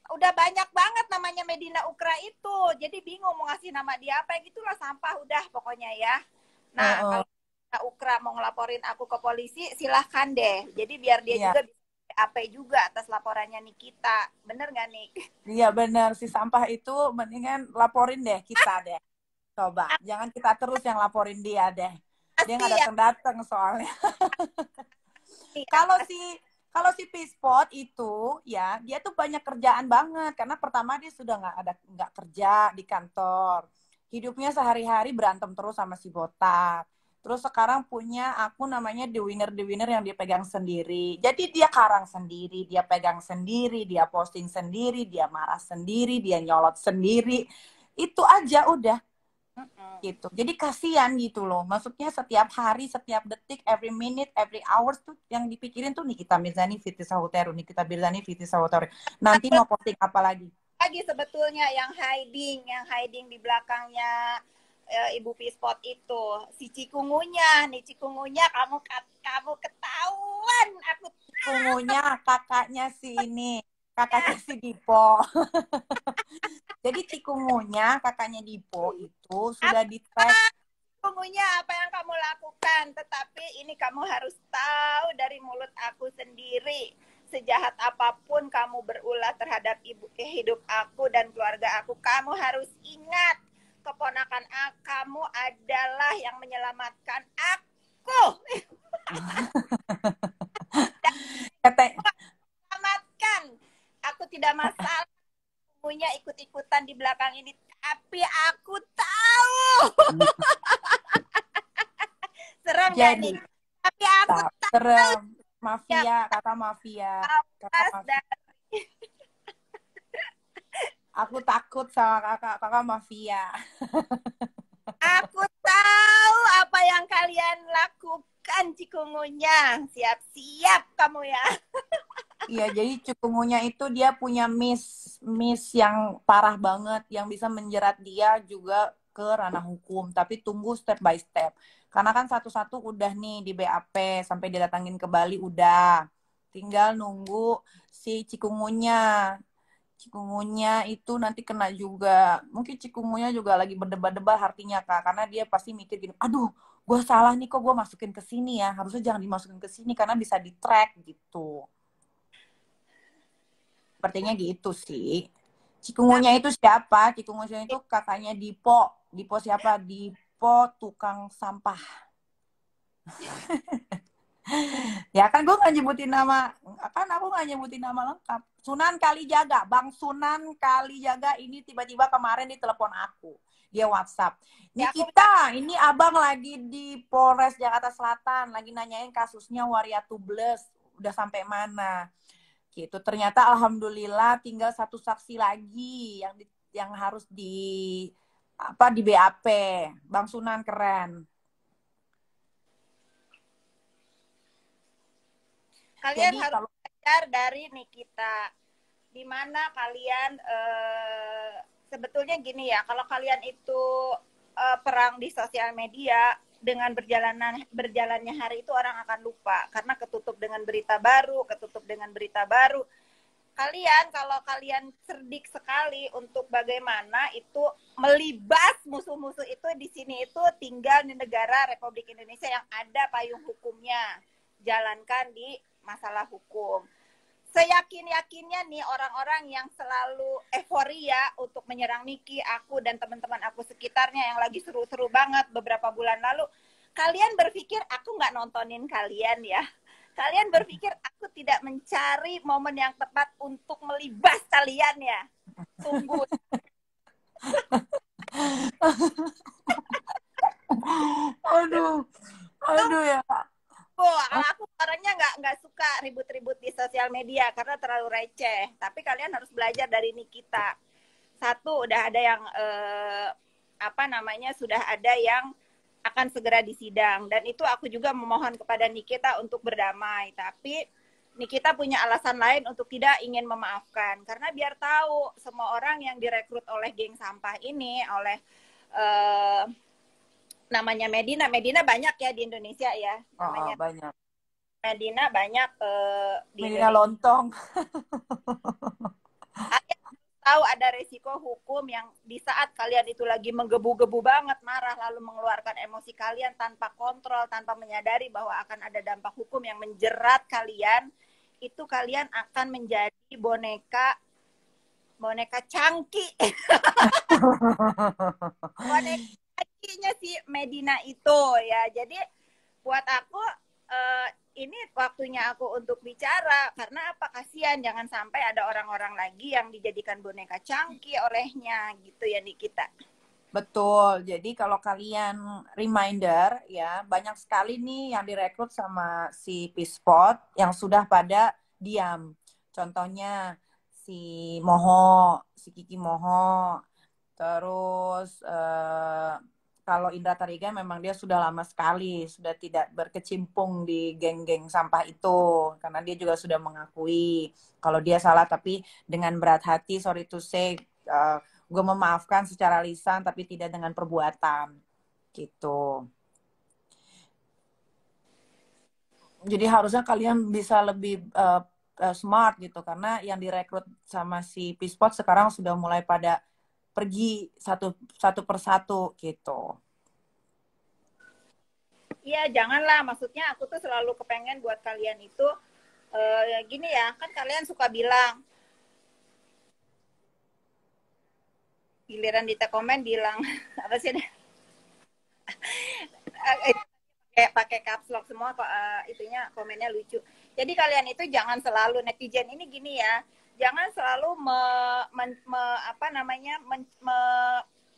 Udah banyak banget namanya Medina Ukra itu. Jadi bingung mau ngasih nama dia apa, gitulah, sampah udah pokoknya ya. Nah, kalau Medina Ukra mau ngelaporin aku ke polisi, silahkan deh. Jadi biar dia juga bisa apa juga atas laporannya Nikita. Bener nggak, Nik? Iya bener, si sampah itu mendingan laporin deh kita deh. Coba, jangan kita terus yang laporin dia deh. Dia nggak datang-datang soalnya. Kalau si P-Spot itu ya, dia tuh banyak kerjaan banget karena pertama dia sudah nggak kerja di kantor. Hidupnya sehari-hari berantem terus sama si Botak. Terus sekarang punya akun namanya The Winner yang dia pegang sendiri. Jadi dia karang sendiri, dia pegang sendiri, dia posting sendiri, dia marah sendiri, dia nyolot sendiri. Itu aja udah. Gitu. Jadi kasihan gitu loh. Maksudnya setiap hari, setiap detik, every minute, every hours tuh yang dipikirin tuh Nikita Mirzani, Fitri Sahuteru, Nikita Mirzani, Fitri Sahuteru. Nanti mau posting apa lagi? Lagi sebetulnya yang hiding di belakangnya Ibu P-Spot itu si Cikungunya kamu ketahuan aku. Cikungunya kakaknya si Dipo. Jadi Cikungunya kakaknya Dipo itu sudah di-tag Sesungguhnya apa yang kamu lakukan, tetapi ini kamu harus tahu dari mulut aku sendiri. Sejahat apapun kamu berulah terhadap hidup aku dan keluarga aku, kamu harus ingat, keponakan kamu adalah yang menyelamatkan aku. Selamatkan. Aku tidak masalah punya ikut-ikutan di belakang ini, tapi aku tahu. Serem ya nih. Tapi aku tahu. Serem. Mafia, kata mafia. Aku takut sama kakak mafia. Aku tahu apa yang kalian lakukan, cikungunya. Siap-siap kamu ya. Iya, jadi cikungunya itu dia punya miss yang parah banget, yang bisa menjerat dia juga ke ranah hukum. Tapi tunggu step by step. Karena kan satu-satu udah nih di BAP, sampai didatangin ke Bali udah. Tinggal nunggu si cikungunya. Cikungunya itu nanti kena juga. Mungkin cikungunya juga lagi berdebar-debar artinya, Kak. Karena dia pasti mikir gini, aduh, gue salah nih kok gue masukin ke sini ya. Harusnya jangan dimasukin ke sini karena bisa di-track gitu. Sepertinya gitu sih. Cikungunya itu siapa? Cikungunya itu kakaknya Dipo. Dipo siapa? Dipo tukang sampah. Ya kan gue gak nyebutin nama, kan aku gak nyebutin nama lengkap. Sunan Kalijaga, Bang Sunan Kalijaga ini tiba-tiba kemarin ditelepon aku. Dia WhatsApp. Nikita, ini abang lagi di Polres Jakarta Selatan, lagi nanyain kasusnya Waria Tubles, udah sampai mana. Gitu. Ternyata alhamdulillah tinggal satu saksi lagi yang harus di BAP. Bang Sunan keren. Kalian harus belajar dari Nikita. Di mana kalian sebetulnya gini ya, kalau kalian itu perang di sosial media, dengan berjalannya hari itu orang akan lupa karena ketutup dengan berita baru. Kalian kalau kalian cerdik sekali untuk bagaimana itu melibas musuh-musuh itu di sini itu tinggal di negara Republik Indonesia yang ada payung hukumnya. Jalankan di masalah hukum. Seyakin-yakinnya nih orang-orang yang selalu euforia untuk menyerang Niki, aku dan teman-teman aku sekitarnya yang lagi seru-seru banget beberapa bulan lalu, kalian berpikir aku nggak nontonin kalian ya. Kalian berpikir aku tidak mencari momen yang tepat untuk melibas kalian ya. Tunggu. Aduh ya. Aku orangnya nggak suka ribut-ribut di sosial media karena terlalu receh. Tapi kalian harus belajar dari Nikita. Satu, udah ada yang sudah ada yang akan segera disidang. Dan itu aku juga memohon kepada Nikita untuk berdamai. Tapi Nikita punya alasan lain untuk tidak ingin memaafkan. Karena biar tahu semua orang yang direkrut oleh geng sampah ini, oleh namanya Medina banyak ya di Indonesia ya. Namanya banyak. Medina banyak di Medina lontong. Tahu ada resiko hukum yang di saat kalian itu lagi menggebu-gebu banget, marah, lalu mengeluarkan emosi kalian tanpa kontrol, tanpa menyadari bahwa akan ada dampak hukum yang menjerat kalian, itu kalian akan menjadi boneka cangki. Boneka cangkinya si Medina itu ya. Jadi buat aku ini waktunya aku untuk bicara, karena apa, kasihan jangan sampai ada orang-orang lagi yang dijadikan boneka cangki olehnya gitu ya Nikita. Betul. Jadi kalau kalian reminder ya, banyak sekali nih yang direkrut sama si Pispot yang sudah pada diam. Contohnya si Moho, si Kiki Moho. Terus kalau Indra Tarigan memang dia sudah lama sekali, sudah tidak berkecimpung di geng-geng sampah itu. Karena dia juga sudah mengakui kalau dia salah, tapi dengan berat hati, sorry to say, gue memaafkan secara lisan, tapi tidak dengan perbuatan. Gitu. Jadi harusnya kalian bisa lebih smart gitu. Karena yang direkrut sama si Pispot sekarang sudah mulai pada pergi satu persatu gitu. Iya, janganlah. Maksudnya aku tuh selalu kepengen buat kalian itu gini ya, kan kalian suka bilang, giliran di komen bilang apa sih? Kayak pakai caps lock semua kok, itunya komennya lucu. Jadi kalian itu jangan selalu, netizen ini gini ya, jangan selalu apa namanya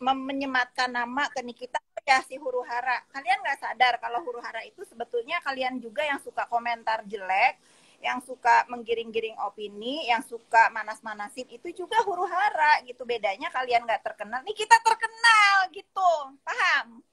menyematkan nama ke Nikita ya si huru hara. Kalian nggak sadar kalau huru hara itu sebetulnya kalian juga yang suka komentar jelek, yang suka menggiring-giring opini, yang suka manas-manasin itu juga huru hara gitu. Bedanya kalian nggak terkenal, nih kita terkenal gitu, paham?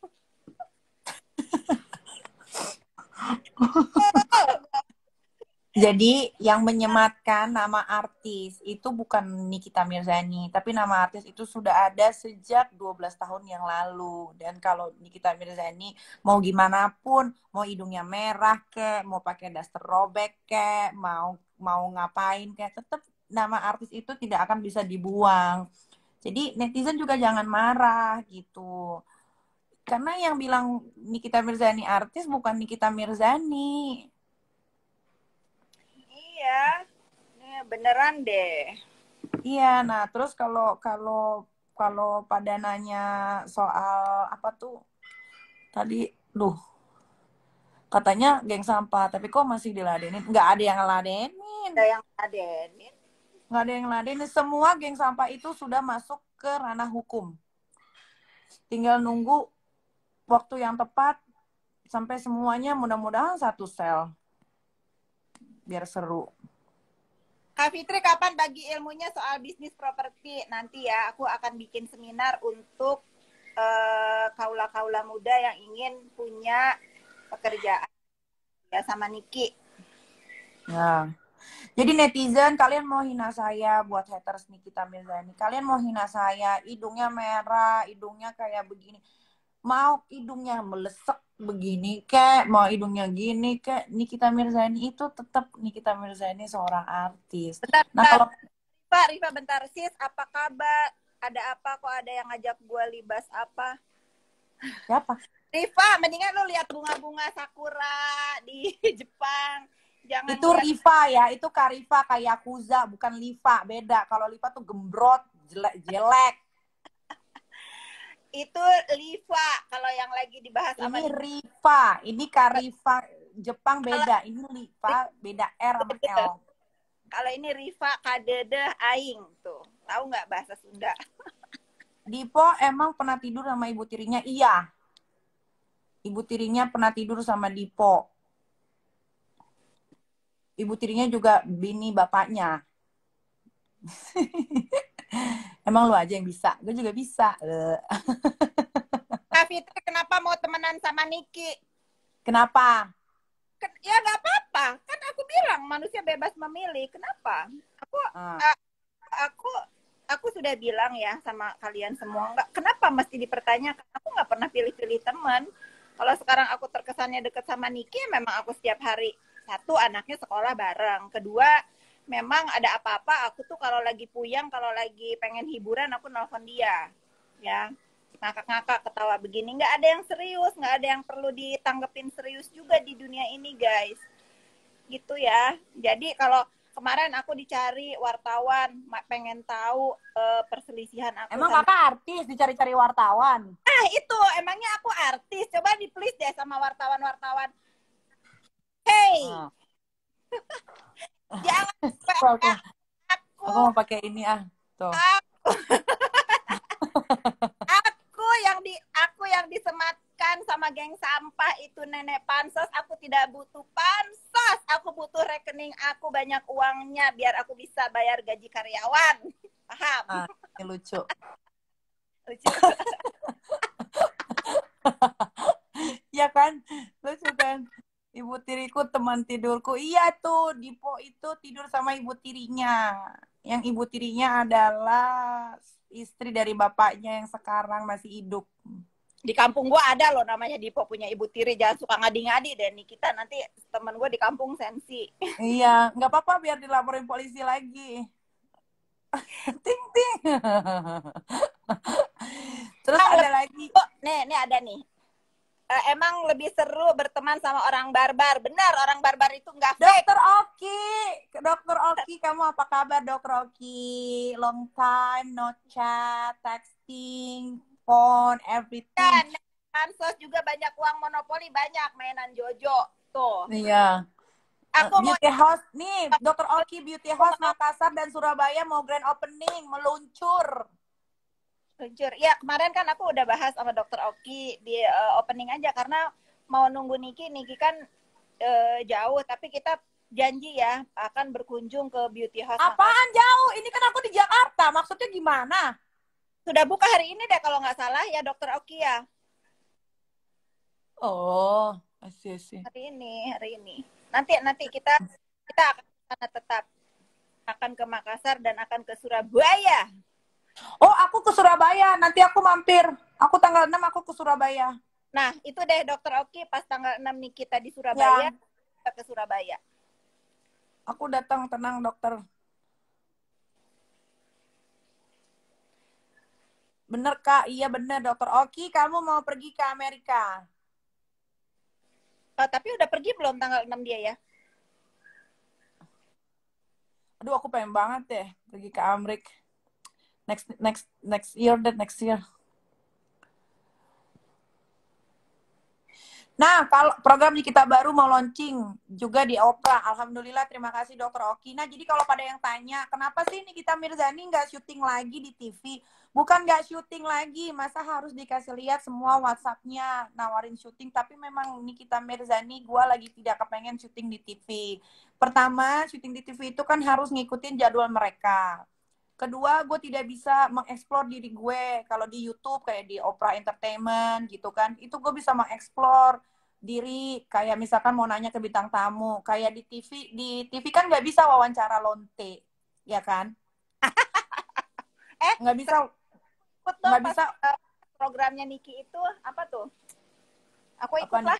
Jadi yang menyematkan nama artis itu bukan Nikita Mirzani, tapi nama artis itu sudah ada sejak 12 tahun yang lalu. Dan kalau Nikita Mirzani mau gimana pun, mau hidungnya merah kek, mau pakai daster robek kek, mau ngapain kek, tetap nama artis itu tidak akan bisa dibuang. Jadi netizen juga jangan marah gitu. Karena yang bilang Nikita Mirzani artis bukan Nikita Mirzani. Iya, beneran deh. Iya, nah terus kalau kalau kalau pada nanya soal apa tuh tadi, katanya geng sampah, tapi kok masih diladenin? Nggak ada yang ngeladenin, Ada yang adenin. nggak ada yang ngeladenin. Semua geng sampah itu sudah masuk ke ranah hukum. Tinggal nunggu waktu yang tepat sampai semuanya mudah-mudahan satu sel, biar seru. Kak Fitri kapan bagi ilmunya soal bisnis properti? Nanti ya, aku akan bikin seminar untuk kaula-kaula muda yang ingin punya pekerjaan ya sama Niki. Nah, jadi netizen, kalian mau hina saya buat haters Nikita Mirzani. Kalian mau hina saya, hidungnya merah, hidungnya kayak begini. Mau hidungnya melesek begini, kek, mau hidungnya gini, kek. Nikita Mirzani itu tetap Nikita Mirzani seorang artis. Bentar, Nah, bentar. kalau Rifa, bentar. Sis, apa kabar? Ada apa? Kok ada yang ngajak gue libas apa? siapa? Rifa, mendingan lu lihat bunga-bunga sakura di Jepang. Jangan Itu Riva ya, itu Karifa kayak Yakuza, bukan Liva, beda. Kalau Liva tuh gembrot, jelek. itu Liva kalau yang lagi dibahas sama Ini Riva, ini Karifa Jepang beda. Ini Liva beda R sama L. Kalau ini Riva kadede aing tuh. Tahu nggak bahasa Sunda? Dipo emang pernah tidur sama ibu tirinya? Iya. Ibu tirinya pernah tidur sama Dipo. Ibu tirinya juga bini bapaknya. Emang lu aja yang bisa. Gue juga bisa. Kak Fitri kenapa mau temenan sama Niki? Kenapa? Ya nggak apa-apa. Kan aku bilang manusia bebas memilih. Kenapa? Aku aku aku sudah bilang ya sama kalian semua, nggak, kenapa mesti dipertanyakan? Aku nggak pernah pilih-pilih teman. Kalau sekarang aku terkesannya deket sama Niki, memang aku setiap hari, satu, anaknya sekolah bareng, kedua, memang ada apa-apa aku tuh kalau lagi puyang, kalau lagi pengen hiburan, aku nelfon dia ya, ngakak-ngakak ketawa begini. Nggak ada yang serius, nggak ada yang perlu ditanggepin serius juga di dunia ini guys, gitu ya. Jadi kalau kemarin aku dicari wartawan, pengen tahu perselisihan aku Emang sama... kakak artis dicari-cari wartawan? Itu, emangnya aku artis? Coba di please deh sama wartawan-wartawan. Hey, jangan aku mau pakai ini tuh. Aku yang disematkan sama geng sampah itu nenek pansos. Aku tidak butuh pansos. Aku butuh rekening aku banyak uangnya biar aku bisa bayar gaji karyawan. Paham? Ini lucu. Lucu. Ya kan? Lucu kan? Ibu tiriku teman tidurku. Iya tuh, Dipo itu tidur sama ibu tirinya. Yang ibu tirinya adalah istri dari bapaknya yang sekarang masih hidup. Di kampung gue ada loh namanya Dipo punya ibu tiri. Jangan suka ngadi-ngadi deh nih. Kita nanti temen gue di kampung sensi. Iya, nggak apa-apa biar dilaporin polisi lagi. Ting ting. Terus ada lagi. Nih ada nih. emang lebih seru berteman sama orang barbar. Benar, orang barbar itu nggak fake. Dokter Oki, kamu apa kabar Dokter Oki? Long time no chat, texting, phone, everything. Dan pansos juga banyak uang monopoli, banyak mainan Jojo. Tuh. Iya. Aku mau Beauty House nih, Dokter Oki Beauty House Makassar dan Surabaya mau grand opening, meluncur. luncur. Ya, kemarin kan aku udah bahas sama Dokter Oki di opening aja karena mau nunggu Niki. Niki kan jauh, tapi kita janji ya akan berkunjung ke Beauty House Makassar. Apaan jauh? Ini kan aku di Jakarta. Maksudnya gimana? Sudah buka hari ini deh kalau nggak salah ya Dokter Oki ya. Oh, asyik. Hari ini. Nanti kita akan sana tetap akan ke Makassar dan akan ke Surabaya. Oh, aku ke Surabaya. Nanti aku mampir. Aku tanggal 6 aku ke Surabaya. Nah, itu deh Dokter Oki pas tanggal 6 nih kita di Surabaya, kita ke Surabaya. Aku datang, tenang dokter. Bener Kak, iya bener Dokter Oki, kamu mau pergi ke Amerika? Oh, tapi udah pergi belum tanggal 6 dia ya? Aduh, aku pengen banget deh pergi ke Amerika. Next year. Nah, kalau program di Kita Baru mau launching juga di Opera. Alhamdulillah, terima kasih Dokter Oki. Nah, jadi kalau pada yang tanya, kenapa sih Nikita Mirzani nggak syuting lagi di TV? Bukan nggak syuting lagi, masa harus dikasih lihat semua WhatsApp-nya nawarin syuting. Tapi memang Nikita Mirzani, gue lagi tidak kepengen syuting di TV. Pertama, syuting di TV itu kan harus ngikutin jadwal mereka. Kedua, gue tidak bisa mengeksplor diri gue. Kalau di YouTube kayak di Opera Entertainment gitu kan, itu gue bisa mengeksplor diri. Kayak misalkan mau nanya ke bintang tamu. Kayak di TV kan nggak bisa wawancara lonte, ya kan? Nggak bisa. Nggak bisa. Programnya Niki itu apa tuh? Aku ikut Apa lah.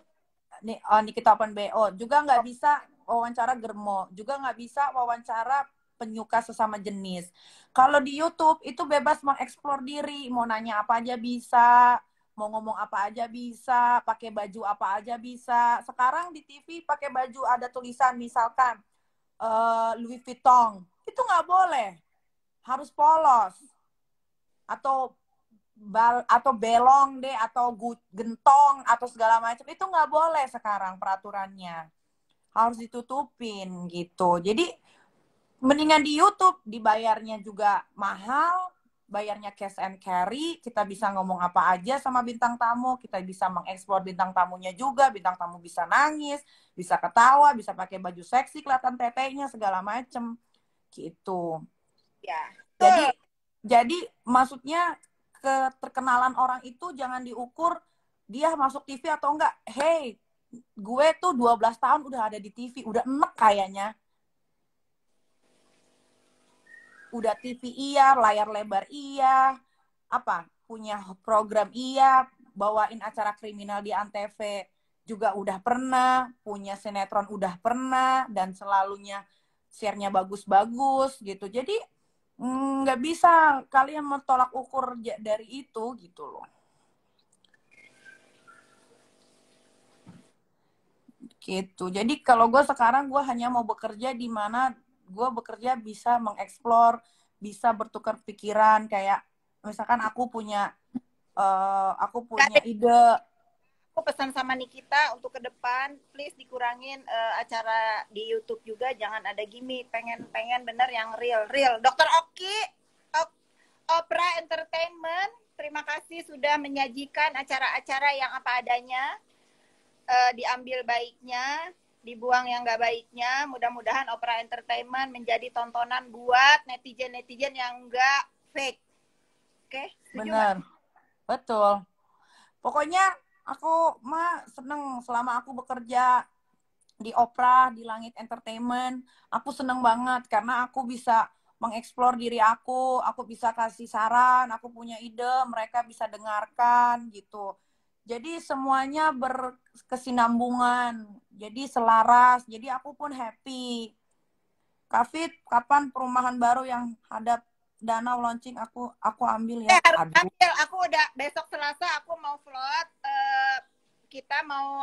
nih? Nikita Open BO. Juga nggak bisa wawancara germo. Juga nggak bisa wawancara penyuka sesama jenis. Kalau di YouTube itu bebas mengeksplor diri, mau nanya apa aja bisa, mau ngomong apa aja bisa, pakai baju apa aja bisa. Sekarang di TV pakai baju ada tulisan misalkan Louis Vuitton, itu nggak boleh, harus polos atau atau belong deh atau gentong atau segala macam itu nggak boleh sekarang peraturannya, harus ditutupin gitu. Jadi mendingan di YouTube, dibayarnya juga mahal, bayarnya cash and carry, kita bisa ngomong apa aja sama bintang tamu, kita bisa mengeksplor bintang tamunya juga, bintang tamu bisa nangis, bisa ketawa, bisa pakai baju seksi, kelihatan tetenya, segala macem, gitu. Ya. Jadi maksudnya keterkenalan orang itu jangan diukur dia masuk TV atau enggak. Hey, gue tuh 12 tahun udah ada di TV, udah enek kayaknya. Udah TV iya, layar lebar iya, apa punya program iya, bawain acara kriminal di Antv juga udah pernah, punya sinetron udah pernah, dan selalunya share-nya bagus-bagus gitu. Jadi nggak bisa kalian mentolak ukur dari itu gitu loh. Gitu. Jadi kalau gue sekarang gue hanya mau bekerja di mana gue bekerja bisa mengeksplor, bisa bertukar pikiran. Kayak misalkan aku punya ide. Aku pesan sama Nikita untuk ke depan, please dikurangin acara di YouTube juga, jangan ada gimmick. Pengen bener yang real. Dokter Oki, Opera Entertainment, terima kasih sudah menyajikan acara-acara yang apa adanya. Diambil baiknya, dibuang yang nggak baiknya. Mudah-mudahan Opera Entertainment menjadi tontonan buat netizen-netizen yang nggak fake. Oke? Benar. Betul. Pokoknya aku mah seneng selama aku bekerja di Opera, di Langit Entertainment. Aku seneng banget karena aku bisa mengeksplor diri aku bisa kasih saran, aku punya ide, mereka bisa dengarkan gitu. Jadi semuanya berkesinambungan, jadi selaras, jadi aku pun happy. Kak Fit, kapan perumahan baru yang hadap danau launching aku ambil ya. Harus ambil, aku udah besok Selasa aku mau vlog. kita mau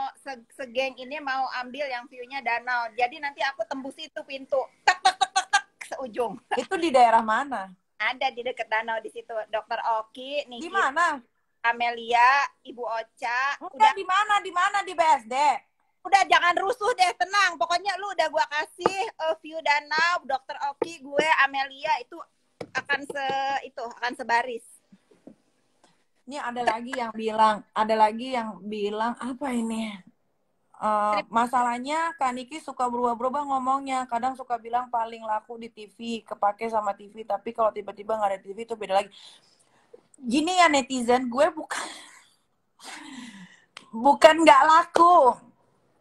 segeng ini mau ambil yang view-nya danau. Jadi nanti aku tembus itu pintu. Tek tek tek tek tek seujung. Itu di daerah mana? Ada di deket danau di situ. Dokter Oki, Di Niki, mana? Amelia, Ibu Ocha. Enggak, di mana? Di mana? Di BSD. Udah jangan rusuh deh, tenang. Pokoknya lu udah gua kasih view danau, Dokter Oki, gue, Amelia itu akan sebaris. Ini ada lagi yang bilang apa ini? Masalahnya Kak Niki suka berubah-berubah ngomongnya. Kadang suka bilang paling laku di TV, kepake sama TV. Tapi kalau tiba-tiba nggak ada TV itu beda lagi. Gini ya netizen, gue bukan nggak laku.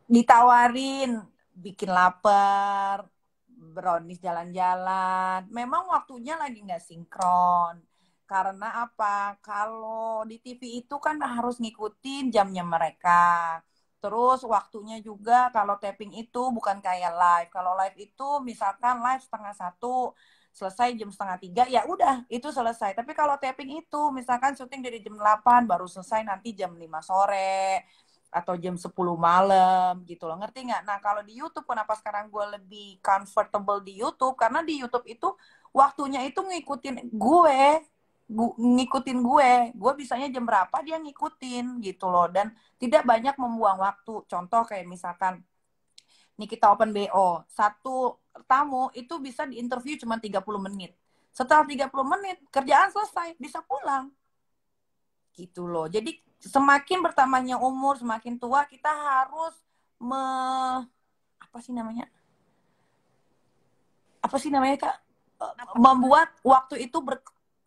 Ditawarin, bikin lapar, brownies jalan-jalan. Memang waktunya lagi nggak sinkron. Karena apa? Kalau di TV itu kan harus ngikutin jamnya mereka. Terus waktunya juga kalau tapping itu bukan kayak live. Kalau live itu misalkan live 12:30, selesai jam 2:30, ya udah itu selesai. Tapi kalau tapping itu misalkan syuting dari jam 8 baru selesai nanti jam 5 sore atau jam 10 malam gitu loh. Ngerti nggak? Nah kalau di YouTube kenapa sekarang gue lebih comfortable di YouTube? Karena di YouTube itu waktunya itu ngikutin gue bisanya jam berapa dia ngikutin gitu loh, dan tidak banyak membuang waktu. Contoh kayak misalkan nih kita open BO, satu tamu itu bisa diinterview cuma 30 menit. Setelah 30 menit kerjaan selesai, bisa pulang gitu loh. Jadi semakin bertambahnya umur, semakin tua kita harus apa sih namanya Kak, membuat waktu itu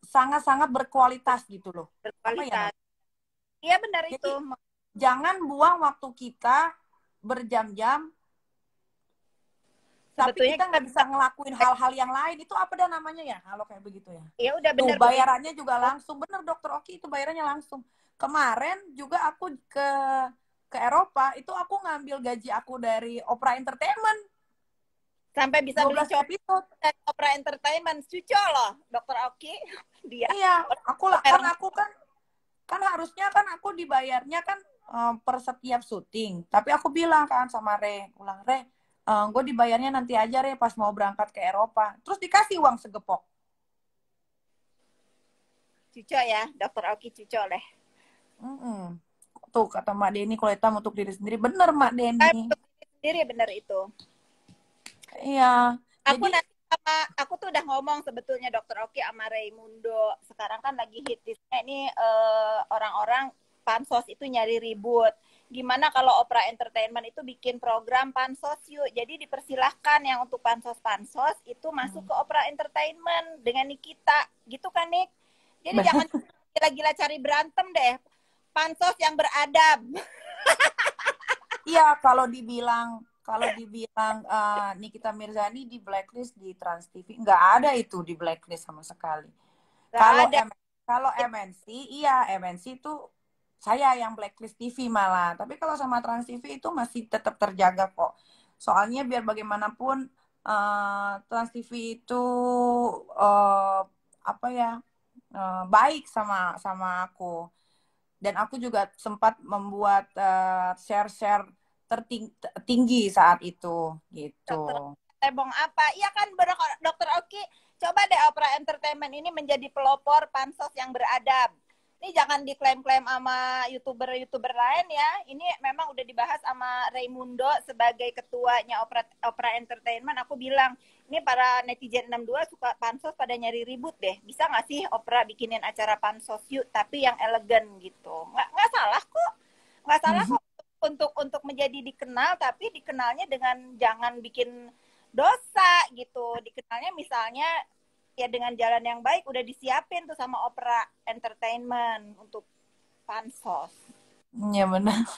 sangat-sangat berkualitas gitu loh. Berkualitas. Iya benar. Jadi, itu. Jangan buang waktu kita berjam-jam, tapi kita nggak bisa ngelakuin hal-hal yang lain. Itu apa dah namanya ya kalau kayak begitu ya? Iya udah benar. Bayarannya juga langsung. Bener Dokter Oki, itu bayarannya langsung. Kemarin juga aku ke Eropa, itu aku ngambil gaji aku dari Opera Entertainment. Sampai bisa beli episode dari Opera Entertainment. Cuco loh, Dokter Oki. Dia. Iya, aku kan harusnya kan aku dibayarnya kan per setiap syuting. Tapi aku bilang kan sama Re, gue dibayarnya nanti aja Re pas mau berangkat ke Eropa. Terus dikasih uang segepok. Cuco ya, Dokter Oki cuco deh. Tuh kata Mak Denny, kalau hitam untuk diri sendiri. Bener Mak Denny. Untuk diri sendiri bener itu. Iya. Aku tuh udah ngomong sebetulnya Dokter Oki sama Raimundo. Sekarang kan lagi hitsnya ini orang-orang pansos itu nyari ribut. Gimana kalau Opera Entertainment itu bikin program pansos yuk. Jadi dipersilahkan yang untuk pansos-pansos itu masuk ke Opera Entertainment dengan Nikita. Gitu kan Nik? Jadi jangan gila-gila cari berantem deh. Pansos yang beradab. Iya, kalau dibilang Nikita Mirzani di Trans TV, nggak ada itu di blacklist sama sekali. Kalau MNC, iya MNC itu saya yang blacklist TV malah. Tapi kalau sama Trans TV itu masih tetap terjaga kok. Soalnya biar bagaimanapun Trans TV itu baik sama aku. Dan aku juga sempat membuat share tertinggi saat itu gitu. Tebong apa? Iya kan Dokter Oki, coba deh Opera Entertainment ini menjadi pelopor pansos yang beradab. Ini jangan diklaim-klaim sama YouTuber lain ya. Ini memang udah dibahas sama Raimundo sebagai ketuanya Opera Entertainment. Aku bilang, ini para netizen 62 suka pansos pada nyari ribut deh. Bisa nggak sih Opera bikinin acara pansos yuk, tapi yang elegan gitu. Nggak salah kok. Nggak salah kok. Untuk menjadi dikenal, tapi dikenalnya dengan jangan bikin dosa gitu. Dikenalnya misalnya ya dengan jalan yang baik, udah disiapin tuh sama Opera Entertainment untuk pansos. Ya benar.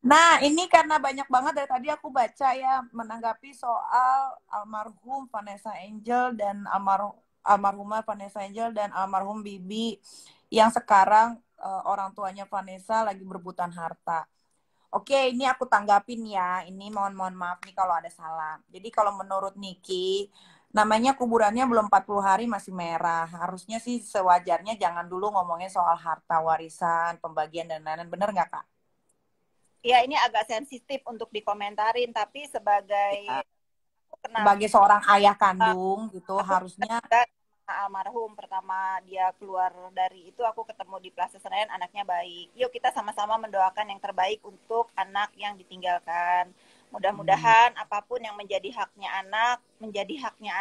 Nah ini karena banyak banget dari tadi aku baca ya menanggapi soal almarhum Vanessa Angel dan almarhumah Vanessa Angel dan almarhum Bibi yang sekarang orang tuanya Vanessa lagi berebutan harta. Oke, ini aku tanggapin ya. Ini mohon maaf nih kalau ada salah. Jadi kalau menurut Niki namanya kuburannya belum 40 hari masih merah. Harusnya sih sewajarnya jangan dulu ngomongin soal harta warisan, pembagian dan lain-lain. Bener nggak, Kak? Ya ini agak sensitif untuk dikomentarin, tapi sebagai Ya. aku kenal Sebagai seorang ayah kandung gitu aku harusnya juga sama almarhum pertama dia keluar dari itu aku ketemu di Plaza Senayan, anaknya baik. Yuk kita sama-sama mendoakan yang terbaik untuk anak yang ditinggalkan. Mudah-mudahan apapun yang menjadi haknya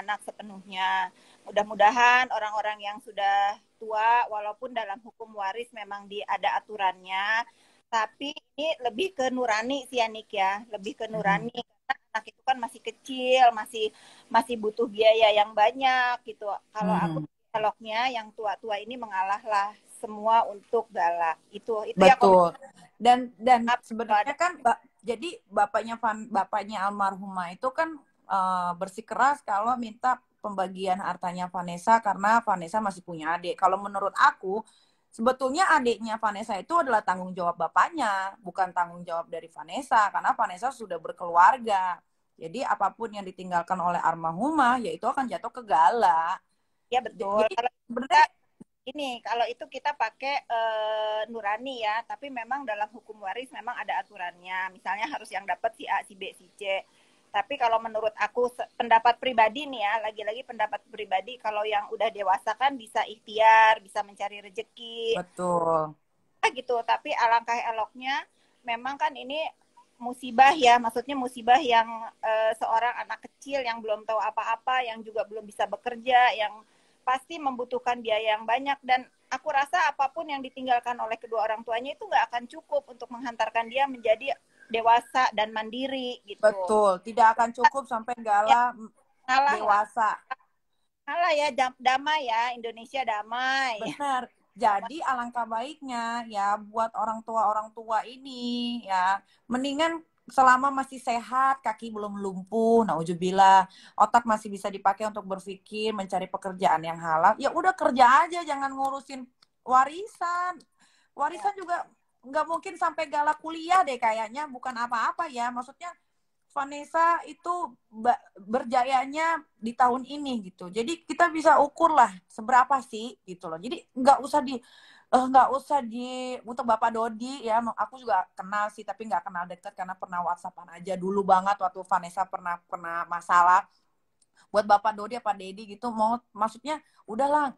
anak sepenuhnya. Mudah-mudahan orang-orang yang sudah tua walaupun dalam hukum waris memang ada aturannya, tapi ini lebih ke nurani sih Anik ya, lebih ke nurani karena anak itu kan masih kecil, masih masih butuh biaya yang banyak gitu. Kalau aku dialognya yang tua-tua ini mengalahlah semua untuk galak. Itu ya betul. Dan komentar. sebenarnya kan jadi bapaknya almarhumah itu kan bersikeras kalau minta pembagian hartanya Vanessa karena Vanessa masih punya adik. Kalau menurut aku sebetulnya adiknya Vanessa itu adalah tanggung jawab bapaknya, bukan tanggung jawab dari Vanessa karena Vanessa sudah berkeluarga. Jadi apapun yang ditinggalkan oleh almarhumah yaitu akan jatuh ke Gala. Ya betul. Jadi Kalau kita sebenarnya kalau itu kita pakai nurani ya, tapi memang dalam hukum waris memang ada aturannya. Misalnya harus yang dapat si A, si B, si C. Tapi kalau menurut aku pendapat pribadi nih ya, lagi-lagi pendapat pribadi, kalau yang udah dewasa kan bisa ikhtiar, bisa mencari rezeki, betul. gitu. Tapi alangkah eloknya, memang kan ini musibah ya, maksudnya musibah yang seorang anak kecil yang belum tahu apa-apa, yang juga belum bisa bekerja, yang pasti membutuhkan biaya yang banyak, dan aku rasa apapun yang ditinggalkan oleh kedua orang tuanya itu nggak akan cukup untuk menghantarkan dia menjadi dewasa dan mandiri gitu. Betul, tidak akan cukup sampai Ya, Gala dewasa. Salah ya, damai ya, Indonesia damai. Benar. Jadi alangkah baiknya ya buat orang tua ini ya mendingan selama masih sehat, kaki belum lumpuh, nauzubillah, otak masih bisa dipakai untuk berpikir, mencari pekerjaan yang halal, ya udah kerja aja, jangan ngurusin warisan. Warisan juga nggak mungkin sampai Gala kuliah deh kayaknya, bukan apa-apa ya. Maksudnya Vanessa itu berjayanya di tahun ini gitu. Jadi kita bisa ukur lah seberapa sih gitu loh. Jadi nggak usah di untuk Bapak Dodi ya. Aku juga kenal sih tapi nggak kenal dekat karena pernah WhatsAppan aja dulu banget waktu Vanessa pernah masalah. Buat Bapak Dodi apa Dedi gitu maksudnya udahlah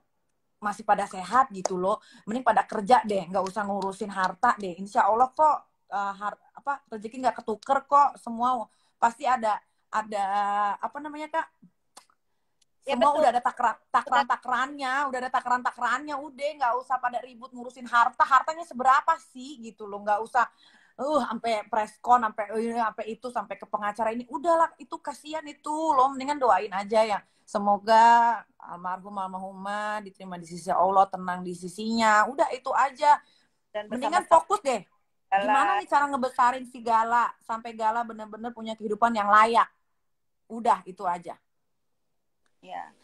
masih pada sehat gitu loh. Mending pada kerja deh, nggak usah ngurusin harta deh. Insya Allah kok rezeki nggak ketuker kok, semua pasti ada apa namanya Kak, Ya semua betul. udah ada takran-takrannya, udah nggak usah pada ribut ngurusin hartanya seberapa sih gitu loh, nggak usah sampai preskon sampai itu sampai ke pengacara ini, udahlah itu kasihan itu loh, mendingan doain aja ya semoga almarhumah diterima di sisi Allah, tenang di sisinya, udah itu aja. Dan Mendingan bersama-sama fokus deh gimana jalan. nih cara ngebesarin si Gala sampai Gala bener-bener punya kehidupan yang layak. Udah itu aja. Ya.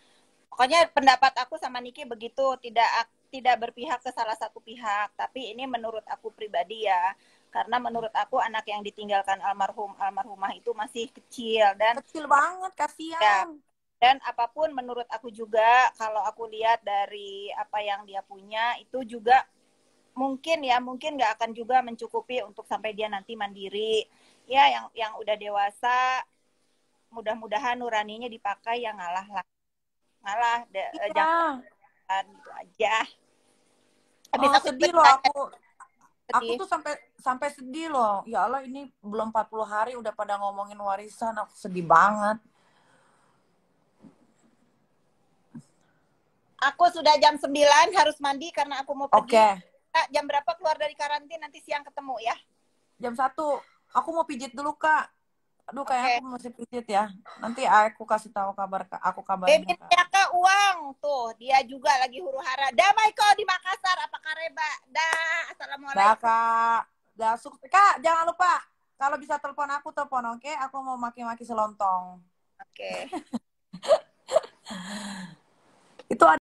Pokoknya pendapat aku sama Niki begitu, tidak berpihak ke salah satu pihak, tapi ini menurut aku pribadi ya. Karena menurut aku anak yang ditinggalkan almarhumah itu masih kecil, dan Kecil banget, ya, kasihan. dan apapun menurut aku juga kalau aku lihat dari apa yang dia punya itu juga mungkin nggak akan juga mencukupi untuk sampai dia nanti mandiri. Ya, yang udah dewasa, mudah-mudahan nuraninya dipakai, yang jangan Iya. gitu aja. Habis aku Sedih loh aku sedih. tuh sampai sedih loh. Ya Allah, ini belum 40 hari udah pada ngomongin warisan, aku sedih banget. Aku sudah jam 9 harus mandi karena aku mau pergi. Oke. Jam berapa keluar dari karantin, nanti siang ketemu ya. Jam 1 aku mau pijit dulu Kak. Aduh, kayaknya Oke. aku masih pijit ya. Nanti aku kasih tahu aku kabarin Baby ya Kak. Tiaka uang tuh, dia juga lagi huru hara. Damai kau di Makassar, apa kareba? Dah, Dah assalamualaikum. Kak. Dah Kak, jangan lupa kalau bisa telepon aku, telepon, oke? Aku mau maki-maki selontong. Oke. Itu